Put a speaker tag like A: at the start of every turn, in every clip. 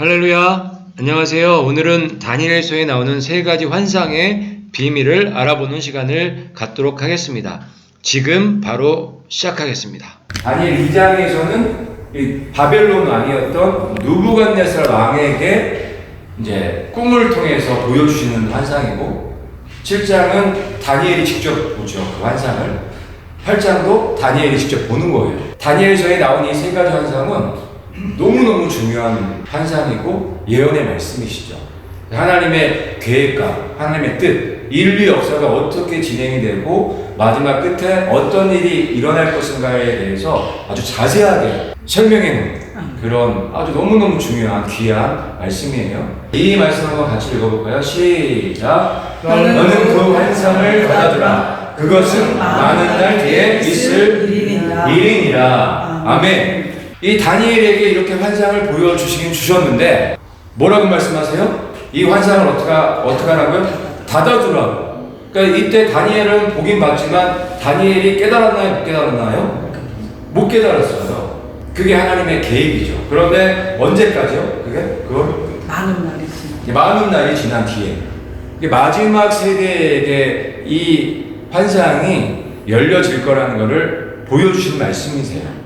A: 할렐루야. 안녕하세요. 오늘은 다니엘서에 나오는 세 가지 환상의 비밀을 알아보는 시간을 갖도록 하겠습니다. 지금 바로 시작하겠습니다.
B: 다니엘 2장에서는 바벨론 왕이었던 느부갓네살 왕에게 이제 꿈을 통해서 보여주시는 환상이고, 7장은 다니엘이 직접 보죠. 그 환상을. 8장도 다니엘이 직접 보는 거예요. 다니엘서에 나온 이 세 가지 환상은 너무너무 중요한 환상이고 예언의 말씀이시죠. 하나님의 계획과 하나님의 뜻, 인류 역사가 어떻게 진행이 되고 마지막 끝에 어떤 일이 일어날 것인가에 대해서 아주 자세하게 설명해 놓은 그런 아주 너무너무 중요한 귀한 말씀이에요. 이 말씀 한번 같이 읽어볼까요? 시작! 너는 그 환상을 받아주라. 그것은 많은 날 뒤에 있을 일이니라. 아멘. 이 다니엘에게 이렇게 환상을 보여주시긴 주셨는데 뭐라고 말씀하세요? 이 환상을 어떻게 하라고요? 닫아두라고. 그러니까 이때 다니엘은 보긴 봤지만 다니엘이 깨달았나요? 못 깨달았나요? 못 깨달았어요. 그게 하나님의 계획이죠. 그런데 언제까지요? 그걸? 많은 날이 지난 뒤에 마지막 세대에게 이 환상이 열려질 거라는 것을 보여주신 말씀이세요.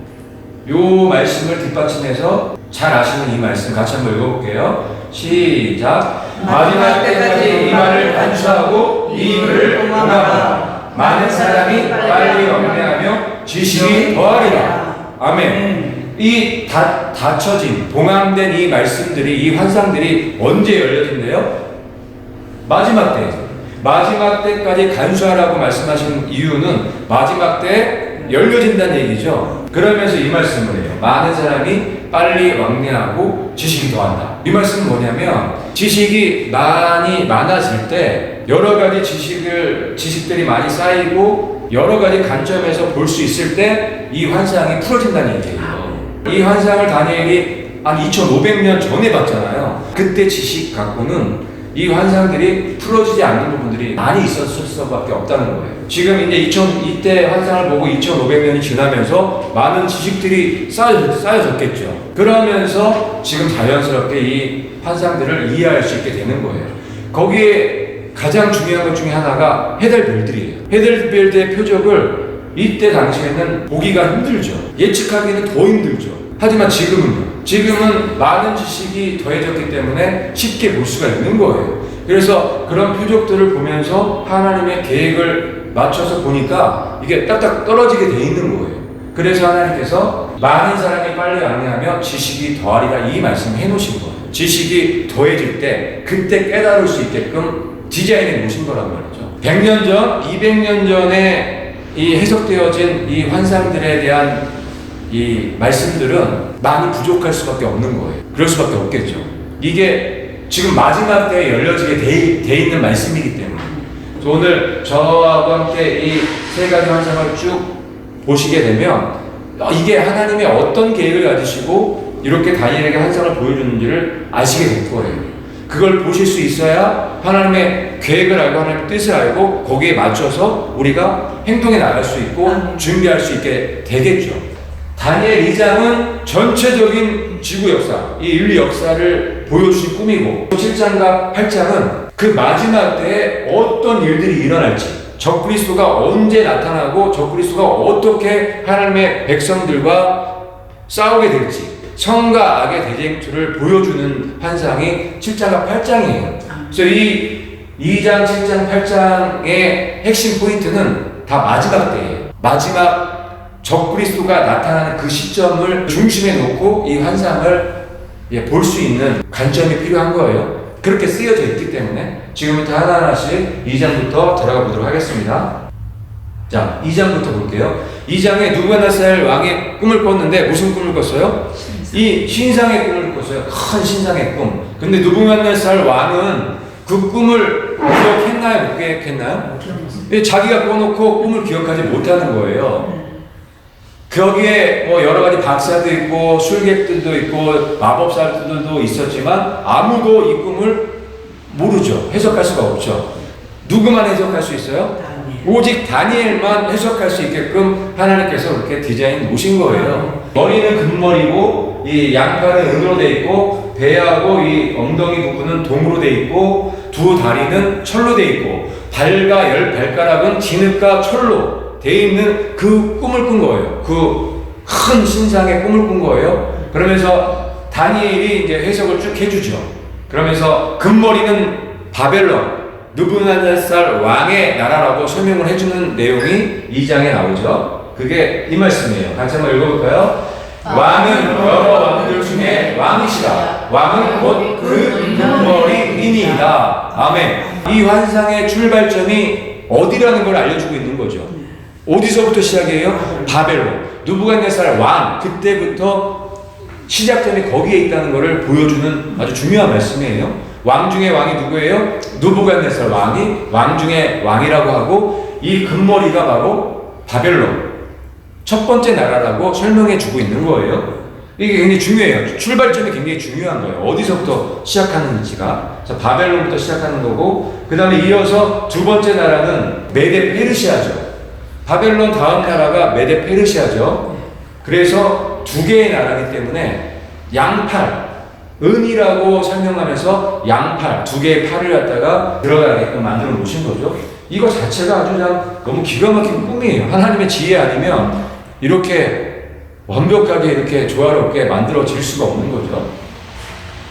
B: 요 말씀을 뒷받침해서 잘 아시는 이 말씀 같이 한번 읽어볼게요. 시작! 마지막 때까지 이 말을 간수하고 이 일을 봉합하라. 많은 사람이 빨리 왕래하며 지식이 더하리라. 아멘. 이 닫혀진, 봉함된 이 말씀들이, 이 환상들이 언제 열려진대요? 마지막 때. 마지막 때까지 간수하라고 말씀하신 이유는 마지막 때 열려진다는 얘기죠. 그러면서 이 말씀을 해요. 많은 사람이 빨리 왕래하고 지식이 더한다. 이 말씀은 뭐냐면 지식이 많아질 때 여러 가지 지식들이 많이 쌓이고 여러 가지 관점에서 볼 수 있을 때 이 환상이 풀어진다는 얘기예요. 이 환상을 다니엘이 한 2500년 전에 봤잖아요. 그때 지식 갖고는 이 환상들이 풀어지지 않는 부분들이 많이 있었을 수밖에 없다는 거예요. 지금 이제 이때 환상을 보고 2500년이 지나면서 많은 지식들이 쌓여졌겠죠. 그러면서 지금 자연스럽게 이 환상들을 이해할 수 있게 되는 거예요. 거기에 가장 중요한 것 중에 하나가 헤델벨들이에요. 헤델벨의 표적을 이때 당시에는 보기가 힘들죠. 예측하기는 더 힘들죠. 하지만 지금은 많은 지식이 더해졌기 때문에 쉽게 볼 수가 있는 거예요. 그래서 그런 표적들을 보면서 하나님의 계획을 맞춰서 보니까 이게 딱딱 떨어지게 돼 있는 거예요. 그래서 하나님께서 많은 사람이 빨리 왕래하며 지식이 더하리라 이 말씀을 해놓으신 거예요. 지식이 더해질 때 그때 깨달을 수 있게끔 디자인해 놓으신 거란 말이죠. 100년 전, 200년 전에 이 해석되어진 이 환상들에 대한 이 말씀들은 많이 부족할 수밖에 없는 거예요. 그럴 수밖에 없겠죠. 이게 지금 마지막 때에 열려지게 돼 있는 말씀이기 때문에. 그래서 오늘 저와 함께 이 세 가지 환상을 쭉 보시게 되면 이게 하나님의 어떤 계획을 가지시고 이렇게 다니엘에게 환상을 보여주는지를 아시게 될 거예요. 그걸 보실 수 있어야 하나님의 계획을 알고 하나님의 뜻을 알고 거기에 맞춰서 우리가 행동에 나갈 수 있고 준비할 수 있게 되겠죠. 다니엘 2장은 전체적인 지구 역사, 이 인류 역사를 보여주신 꿈이고 7장과 8장은 그 마지막 때에 어떤 일들이 일어날지 적그리스도가 언제 나타나고 적그리스도가 어떻게 하나님의 백성들과 싸우게 될지 선과 악의 대쟁투를 보여주는 환상이 7장과 8장이에요. 그래서 이 2장, 7장, 8장의 핵심 포인트는 다 마지막 때예요. 마지막 적그리스도가 나타나는 그 시점을 중심에 놓고 이 환상을 볼 수 있는 관점이 필요한 거예요. 그렇게 쓰여져 있기 때문에 지금부터 하나하나씩 2장부터 들어가 보도록 하겠습니다. 자, 2장부터 볼게요. 2장에 느부갓네살 왕의 꿈을 꿨는데 무슨 꿈을 꿨어요? 이 신상의 꿈을 꿨어요. 큰 신상의 꿈. 근데 느부갓네살 왕은 그 꿈을 기억했나요? 못 기억했나요? 자기가 꿔놓고 꿈을 기억하지 못하는 거예요. 거기에 뭐 여러 가지 박사도 있고 술객들도 있고 마법사들도 있었지만 아무도 이 꿈을 모르죠. 해석할 수가 없죠. 누구만 해석할 수 있어요? 오직 다니엘만 해석할 수 있게끔 하나님께서 그렇게 디자인 놓으신 거예요. 머리는 금머리고 이 양팔은 은으로 돼 있고 배하고 이 엉덩이 부분은 동으로 돼 있고 두 다리는 철로 돼 있고 발과 열 발가락은 진흙과 철로 돼 있는 그 꿈을 꾼 거예요. 그 큰 신상의 꿈을 꾼 거예요. 그러면서 다니엘이 이제 해석을 쭉 해주죠. 그러면서 금머리는 바벨론 느부갓네살 왕의 나라라고 설명을 해주는 내용이 2장에 나오죠. 그게 이 말씀이에요. 같이 한번 읽어볼까요? 왕은 여러 왕들 중에 왕이시라. 왕은 곧 그 금머리이니이다. 아멘. 이 환상의 출발점이 어디라는 걸 알려주고 있는 거죠. 어디서부터 시작이에요? 바벨론. 느부갓네살 왕. 그때부터 시작점이 거기에 있다는 것을 보여주는 아주 중요한 말씀이에요. 왕 중에 왕이 누구예요? 느부갓네살 왕이 왕 중에 왕이라고 하고 이 금머리가 바로 바벨론. 첫 번째 나라라고 설명해 주고 있는 거예요. 이게 굉장히 중요해요. 출발점이 굉장히 중요한 거예요. 어디서부터 시작하는지가. 자, 바벨론부터 시작하는 거고, 그 다음에 이어서 두 번째 나라는 메데 페르시아죠. 바벨론 다음 나라가 메데 페르시아죠. 그래서 두 개의 나라이기 때문에 양팔, 은이라고 설명하면서 양팔, 두 개의 팔을 갖다가 들어가게끔 만들어 놓으신 거죠. 이거 자체가 아주 그냥 너무 기가 막힌 꿈이에요. 하나님의 지혜 아니면 이렇게 완벽하게 이렇게 조화롭게 만들어질 수가 없는 거죠.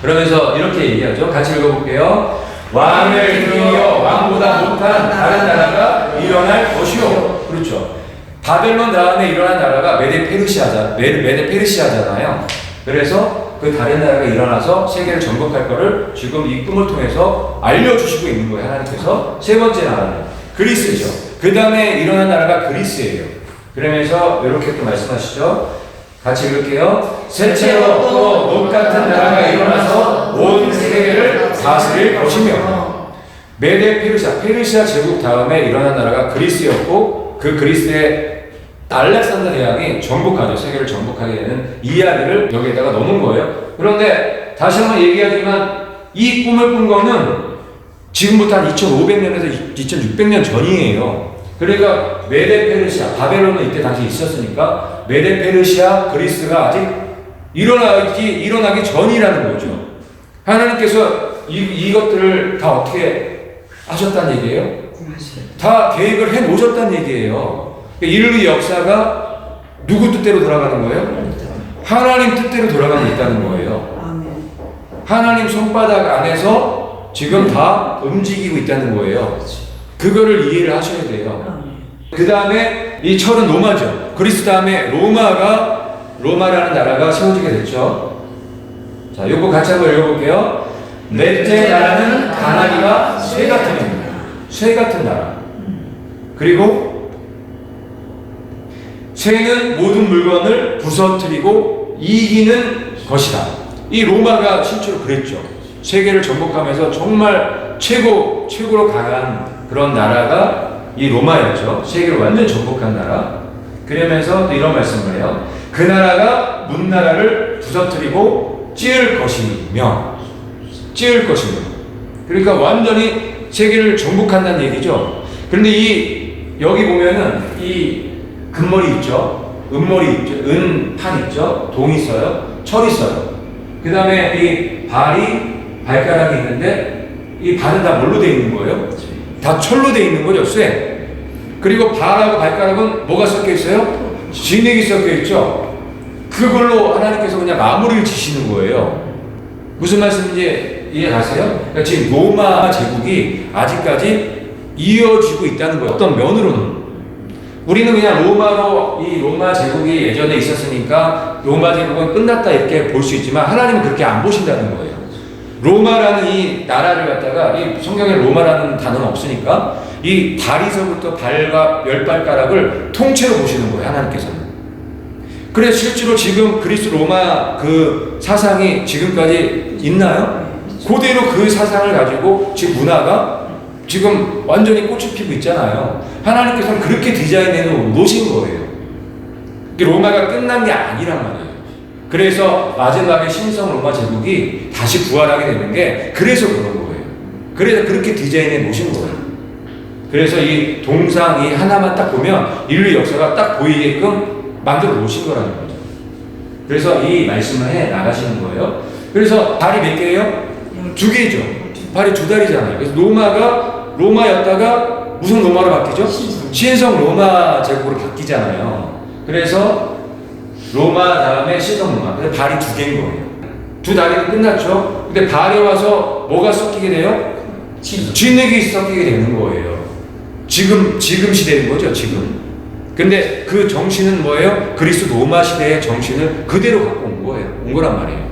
B: 그러면서 이렇게 얘기하죠. 같이 읽어볼게요. 왕을 이어 왕보다 못한 다른 나라가 일어날 것이요. 그렇죠. 바벨론 다음에 일어난 나라가 메데 페르시아잖아요. 그래서 그 다른 나라가 일어나서 세계를 정복할 거를 지금 이 꿈을 통해서 알려주시고 있는 거예요. 하나님께서. 세 번째 나라는 그리스죠. 그 다음에 일어난 나라가 그리스예요. 그러면서 이렇게 또 말씀하시죠. 같이 읽을게요. 셋째로 또 녹같은 나라가 일어나서 온 세계를 다스릴 것이며. 메데 페르시아 제국 다음에 일어난 나라가 그리스였고 그 그리스의 알렉산더 대왕이 정복하죠. 세계를 정복하게 되는 이야기를 여기에다가 넣는 거예요. 그런데 다시 한번 얘기하지만 이 꿈을 꾼 거는 지금부터 한 2500년에서 2600년 전이에요. 그러니까 메데 페르시아, 바벨론은 이때 당시 있었으니까 메데 페르시아, 그리스가 아직 일어나기 전이라는 거죠. 하나님께서 이것들을 다 어떻게 하셨다는 얘기예요? 다 계획을 해 놓으셨다는 얘기예요. 인류 역사가 누구 뜻대로 돌아가는 거예요? 하나님 뜻대로 돌아가고 있다는 거예요. 하나님 손바닥 안에서 지금 다 움직이고 있다는 거예요. 그거를 이해를 하셔야 돼요. 그 다음에 이 철은 로마죠. 그리스 다음에 로마라는 나라가 세워지게 됐죠. 자, 요거 같이 한번 읽어볼게요. 넷째 나라는 가나리가 쇠 같은 입니다. 쇠 같은 나라. 그리고 쇠는 모든 물건을 부서뜨리고 이기는 것이다. 이 로마가 실제로 그랬죠. 세계를 정복하면서 정말 최고로 강한 그런 나라가 이 로마였죠. 세계를 완전 정복한 나라. 그러면서 또 이런 말씀을 해요. 그 나라가 문나라를 부서뜨리고 찌을 것이며. 그러니까 완전히 세계를 정복한다는 얘기죠. 그런데 여기 보면은 이 금머리 있죠. 은머리 있죠. 은판 있죠. 동 있어요. 철 있어요. 그 다음에 이 발가락이 있는데 이 발은 다 뭘로 되어 있는 거예요? 다 철로 되어 있는 거죠. 쇠. 그리고 발하고 발가락은 뭐가 섞여 있어요? 진액이 섞여 있죠. 그걸로 하나님께서 그냥 마무리를 지시는 거예요. 무슨 말씀인지 이해가세요? 그러니까 지금 로마 제국이 아직까지 이어지고 있다는 거예요. 어떤 면으로는. 우리는 그냥 이 로마 제국이 예전에 있었으니까 로마 제국은 끝났다 이렇게 볼 수 있지만 하나님은 그렇게 안 보신다는 거예요. 로마라는 이 나라를 갖다가 이 성경에 로마라는 단어는 없으니까 이 다리서부터 발과 열발가락을 통째로 보시는 거예요. 하나님께서는. 그래서 실제로 지금 그리스 로마 그 사상이 지금까지 있나요? 그대로 그 사상을 가지고 지금 문화가 지금 완전히 꽃이 피고 있잖아요. 하나님께서는 그렇게 디자인해 놓으신 거예요. 로마가 끝난 게 아니란 말이에요. 그래서 마지막에 신성 로마 제국이 다시 부활하게 되는 게 그래서 그런 거예요. 그래서 그렇게 디자인해 놓으신 거예요. 그래서 이 동상이 하나만 딱 보면 인류 역사가 딱 보이게끔 만들어 놓으신 거라는 거죠. 그래서 이 말씀을 해 나가시는 거예요. 그래서 발이 몇 개예요? 두 개죠. 발이 두 다리잖아요. 그래서 로마가 로마였다가 무슨 로마로 바뀌죠? 신성 로마 제국으로 바뀌잖아요. 그래서 로마 다음에 신성 로마. 그래서 발이 두 개인 거예요. 두 다리는 끝났죠. 근데 발에 와서 뭐가 섞이게 돼요? 진흙이 섞이게 되는 거예요. 지금 시대인 거죠, 지금. 근데 그 정신은 뭐예요? 그리스 로마 시대의 정신을 그대로 갖고 온 거란 말이에요.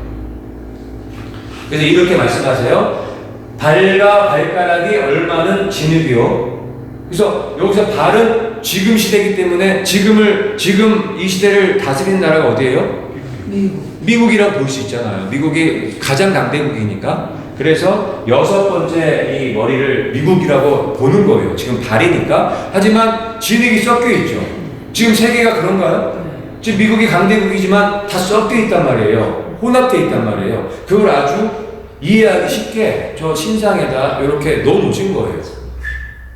B: 그래서 이렇게 말씀하세요. 발과 발가락이 얼마는 진흙이요. 그래서 여기서 발은 지금 시대이기 때문에 지금 이 시대를 다스리는 나라가 어디예요? 미국이라고 볼 수 있잖아요. 미국이 가장 강대국이니까. 그래서 6번째 이 머리를 미국이라고 보는 거예요. 지금 발이니까. 하지만 진흙이 섞여 있죠. 지금 세계가 그런가요? 지금 미국이 강대국이지만 다 섞여 있단 말이에요. 혼합되어 있단 말이에요. 그걸 아주 이해하기 쉽게 저 신상에다 이렇게 넣어놓으신 거예요.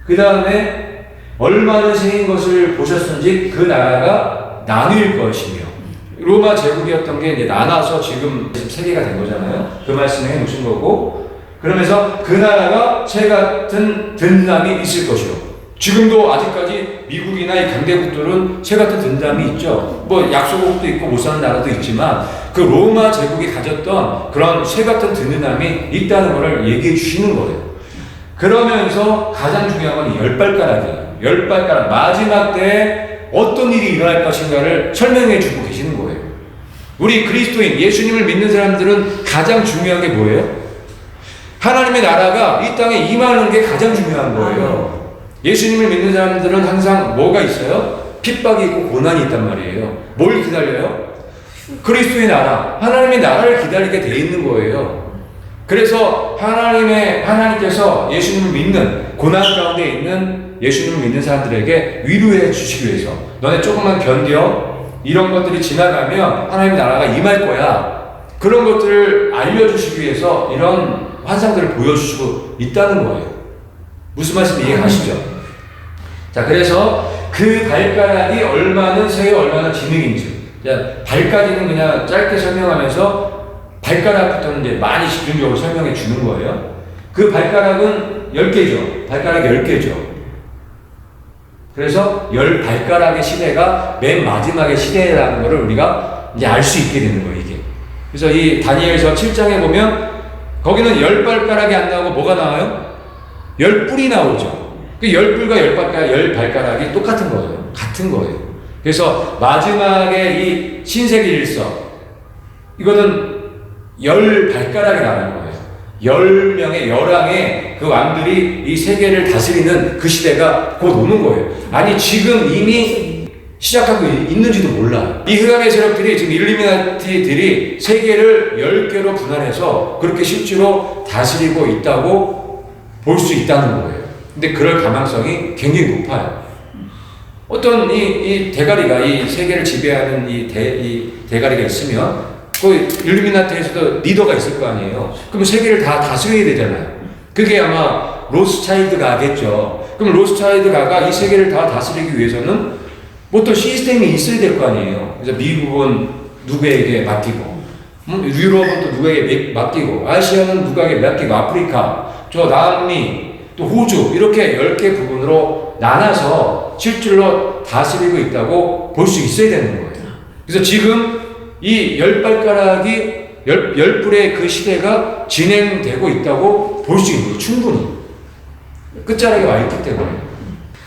B: 그 다음에 얼마나 생긴 것을 보셨는지 그 나라가 나뉠 것이며, 로마 제국이었던 게 이제 나눠서 지금 세계가 된 거잖아요. 그 말씀을 해 놓으신 거고, 그러면서 그 나라가 새 같은 든든함이 있을 것이요. 지금도 아직까지 미국이나 이 강대국들은 새 같은 든든함이 있죠. 뭐 약소국도 있고 못 사는 나라도 있지만 그 로마 제국이 가졌던 그런 새 같은 든든함이 있다는 것을 얘기해 주시는 거예요. 그러면서 가장 중요한 건 열 발가락이에요. 열 발가락. 마지막 때에 어떤 일이 일어날 것인가를 설명해 주고 계시는 거예요. 우리 그리스도인, 예수님을 믿는 사람들은 가장 중요한 게 뭐예요? 하나님의 나라가 이 땅에 임하는 게 가장 중요한 거예요. 예수님을 믿는 사람들은 항상 뭐가 있어요? 핍박이 있고 고난이 있단 말이에요. 뭘 기다려요? 그리스도의 나라, 하나님의 나라를 기다리게 돼 있는 거예요. 그래서 하나님께서 예수님을 믿는, 고난 가운데 있는 예수님을 믿는 사람들에게 위로해 주시기 위해서, 너네 조금만 견뎌, 이런 것들이 지나가면 하나님의 나라가 임할 거야, 그런 것들을 알려주시기 위해서 이런 환상들을 보여주시고 있다는 거예요. 무슨 말씀인지 이해가시죠? 자, 그래서 그 발가락이 얼마나 새에 얼마나 진흙인지, 발까지는 그냥 짧게 설명하면서 발가락부터는 이제 많이 집중적으로 설명해 주는 거예요. 그 발가락은 10개죠. 발가락이 10개죠. 그래서 10발가락의 시대가 맨 마지막의 시대라는 것을 우리가 이제 알 수 있게 되는 거예요, 이게. 그래서 이 다니엘서 7장에 보면 거기는 10발가락이 안 나오고 뭐가 나와요? 10뿔이 나오죠. 그 10뿔과 10발가락이 똑같은 거예요. 같은 거예요. 그래서 마지막에 이 신세기 일서, 이거는 10발가락이 나오는 거예요. 10명의 열왕의 그 왕들이 이 세계를 다스리는 그 시대가 곧 오는 거예요. 아니, 지금 이미 시작하고 있는지도 몰라. 이 흑암의 세력들이, 지금 일루미나티들이 세계를 10개로 분할해서 그렇게 실제로 다스리고 있다고 볼 수 있다는 거예요. 근데 그럴 가능성이 굉장히 높아요. 어떤 이 대가리가, 이 세계를 지배하는 이 대가리가 있으면 그 일루미나티에서도 리더가 있을 거 아니에요. 그럼 세계를 다 다스려야 되잖아요. 그게 아마 로스차일드가겠죠. 그럼 로스차일드가가 이 세계를 다 다스리기 위해서는 뭐 또 시스템이 있어야 될 거 아니에요. 그래서 미국은 누구에게 맡기고, 유럽은 또 누구에게 맡기고, 아시아는 누구에게 맡기고, 아프리카, 저 남미, 또 호주, 이렇게 10개 부분으로 나눠서 실질로 다스리고 있다고 볼 수 있어야 되는 거예요. 그래서 지금 이 10발가락이 10불의 그 시대가 진행되고 있다고 볼 수 있는 거예요. 충분히. 끝자락에 와 있기 때문에.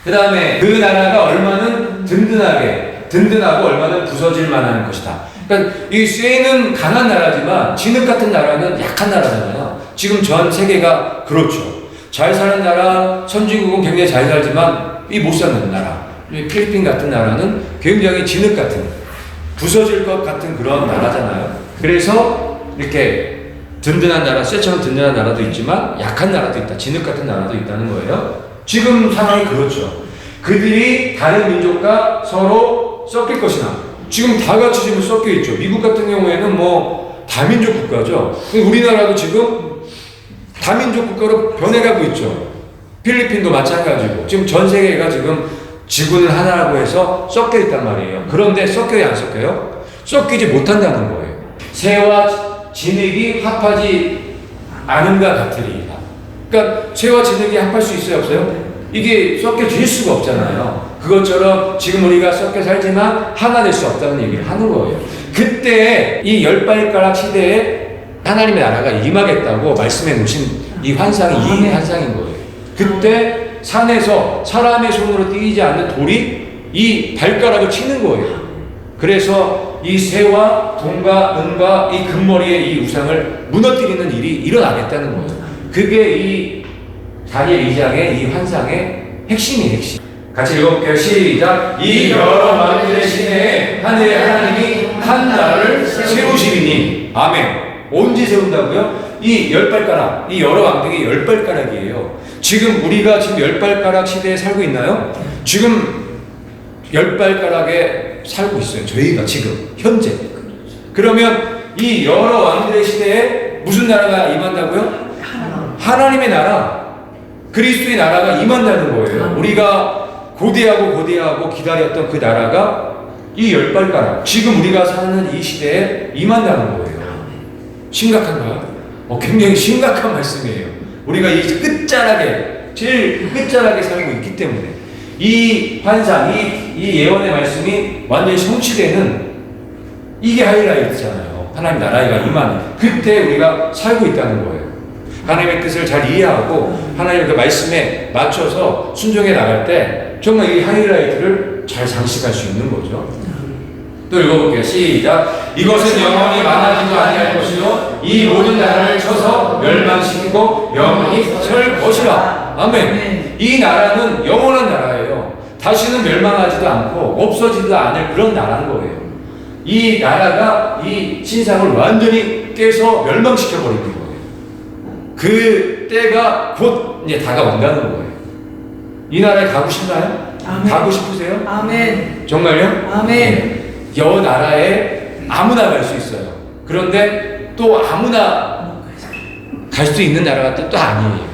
B: 그 다음에 그 나라가 얼마나 든든하고 얼마나 부서질 만한 것이다. 그러니까 이 쇠는 강한 나라지만 진흙 같은 나라는 약한 나라잖아요. 지금 전 세계가 그렇죠. 잘 사는 나라, 선진국은 굉장히 잘 살지만 이 못 사는 나라, 필리핀 같은 나라는 굉장히 진흙 같은, 부서질 것 같은 그런 나라잖아요. 그래서 이렇게 든든한 나라, 쇠처럼 든든한 나라도 있지만 약한 나라도 있다, 진흙 같은 나라도 있다는 거예요. 지금 상황이 그렇죠. 그들이 다른 민족과 서로 섞일 것이나, 지금 다 같이 지금 섞여 있죠. 미국 같은 경우에는 뭐 다민족 국가죠. 우리나라도 지금 다민족 국가로 변해가고 있죠. 필리핀도 마찬가지고, 지금 전 세계가 지금 지구는 하나라고 해서 섞여 있단 말이에요. 그런데 섞여야 안 섞여요? 섞이지 못한다는 거예요. 새와 진흙이 합하지 않은가 같으리이다. 그러니까 쇠와 진흙이 합할 수 있어요, 없어요? 이게 섞여질 수가 없잖아요. 그것처럼 지금 우리가 섞여 살지만 하나 될 수 없다는 얘기를 하는 거예요. 그때 이 열발가락 시대에 하나님의 나라가 임하겠다고 말씀해 놓으신 이 환상이 이 환상인 거예요. 그때 산에서 사람의 손으로 띄지 않는 돌이 이 발가락을 치는 거예요. 그래서 이 새와 동과 은과 이 금머리의 이 우상을 무너뜨리는 일이 일어나겠다는 거예요. 그게 이 다니엘 2장의 이 환상의 핵심이 핵심. 같이 읽어볼게요. 시작. 이 여러 왕들의 시내에 하늘의 하나님이 한 나라를 세우시리니. 아멘. 언제 세운다고요? 이 열발가락, 이 여러 왕들이 열발가락이에요. 지금 우리가 지금 열발가락 시대에 살고 있나요? 지금 열발가락에 살고 있어요. 저희가 지금 현재. 그러면 이 여러 왕들의 시대에 무슨 나라가 임한다고요? 하나님의 나라, 그리스도의 나라가 임한다는 거예요. 우리가 고대하고 기다렸던 그 나라가 이 열발가락, 지금 우리가 사는 이 시대에 임한다는 거예요. 심각한가요? 굉장히 심각한 말씀이에요. 우리가 이 끝자락에, 제일 끝자락에 살고 있기 때문에 이 환상, 이 예언의 말씀이 완전히 성취되는 이게 하이라이트잖아요. 하나님 나라가 임하는 그때 우리가 살고 있다는 거예요. 하나님의 뜻을 잘 이해하고 하나님의 그 말씀에 맞춰서 순종해 나갈 때 정말 이 하이라이트를 잘 장식할 수 있는 거죠. 또 읽어볼게요. 시작. 이것은 영원히 만나지도 아니할 것이요 이 모든 나라를 쳐서 멸망시키고 영원히 설 것이라. 아멘. 이 나라는 영원한 나라예요. 다시는 멸망하지도 않고 없어지지도 않을 그런 나라인 거예요. 이 나라가 이 신상을 완전히 깨서 멸망시켜 버리는 거예요. 그 때가 곧 이제 다가온다는 거예요. 이 나라에 가고 싶나요?
C: 아멘.
B: 가고 싶으세요?
C: 아멘.
B: 정말요?
C: 아멘.
B: 네. 여 나라에 아무나 갈 수 있어요. 그런데 또 아무나 갈 수 있는 나라가 또 아니에요.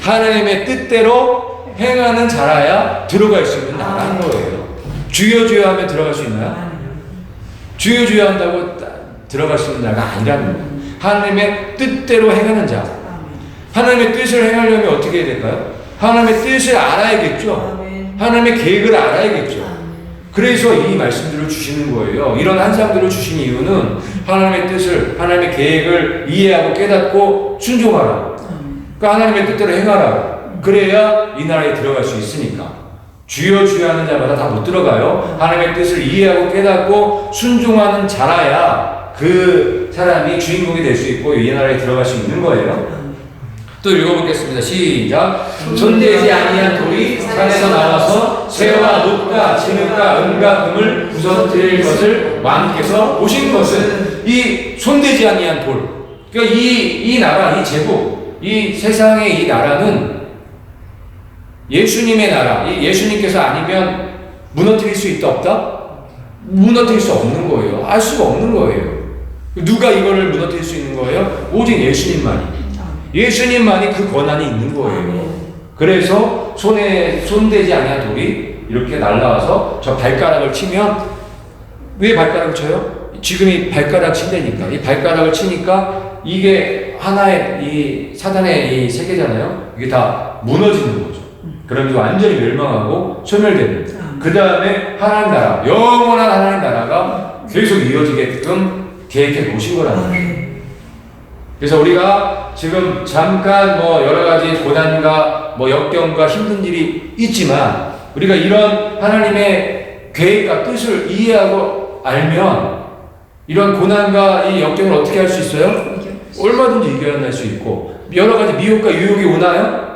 B: 하나님의 뜻대로 행하는 자라야 들어갈 수 있는 나라인 거예요. 주여 주여 하면 들어갈 수 있나요? 주여 주여 한다고 들어갈 수 있는 나라가 아니라는 거예요. 하나님의 뜻대로 행하는 자. 하나님의 뜻을 행하려면 어떻게 해야 될까요? 하나님의 뜻을 알아야겠죠. 하나님의 계획을 알아야겠죠. 그래서 이 말씀들을 주시는 거예요. 이런 환상들을 주신 이유는 하나님의 뜻을, 하나님의 계획을 이해하고 깨닫고 순종하라. 그러니까 하나님의 뜻대로 행하라. 그래야 이 나라에 들어갈 수 있으니까. 주여 주여 하는 자마다 다 못 들어가요. 하나님의 뜻을 이해하고 깨닫고 순종하는 자라야 그 사람이 주인공이 될 수 있고 이 나라에 들어갈 수 있는 거예요. 또 읽어보겠습니다. 시작. 손대지 아니한 돌이 산에서 나와서 쇠와 놋과 진흙과 은과 금을 부서뜨릴 것을 왕께서 보신 것은 이 손대지 아니한 돌. 그러니까 이 나라, 이 제국, 이 세상의 이 나라는 예수님의 나라. 이 예수님께서 아니면 무너뜨릴 수 있다 없다? 무너뜨릴 수 없는 거예요. 알 수가 없는 거예요. 누가 이거를 무너뜨릴 수 있는 거예요? 오직 예수님만이. 예수님만이 그 권한이 있는 거예요. 그래서 손대지 아니한 돌이 이렇게 날라와서 저 발가락을 치면, 왜 발가락을 쳐요? 지금이 발가락 친다니까. 이 발가락을 치니까 이게 하나의 이 사단의 이 세계잖아요. 이게 다 무너지는 거죠. 그러면서 완전히 멸망하고 소멸되는. 그 다음에 하나님 나라, 영원한 하나님 나라가 계속 이어지게끔 계획해 놓으신 거라는 거예요. 그래서 우리가 지금 잠깐 여러 가지 고난과 역경과 힘든 일이 있지만 우리가 이런 하나님의 계획과 뜻을 이해하고 알면 이런 고난과 이 역경을 어떻게 할 수 있어요? 얼마든지 이겨낼 수 있고 여러 가지 미혹과 유혹이 오나요?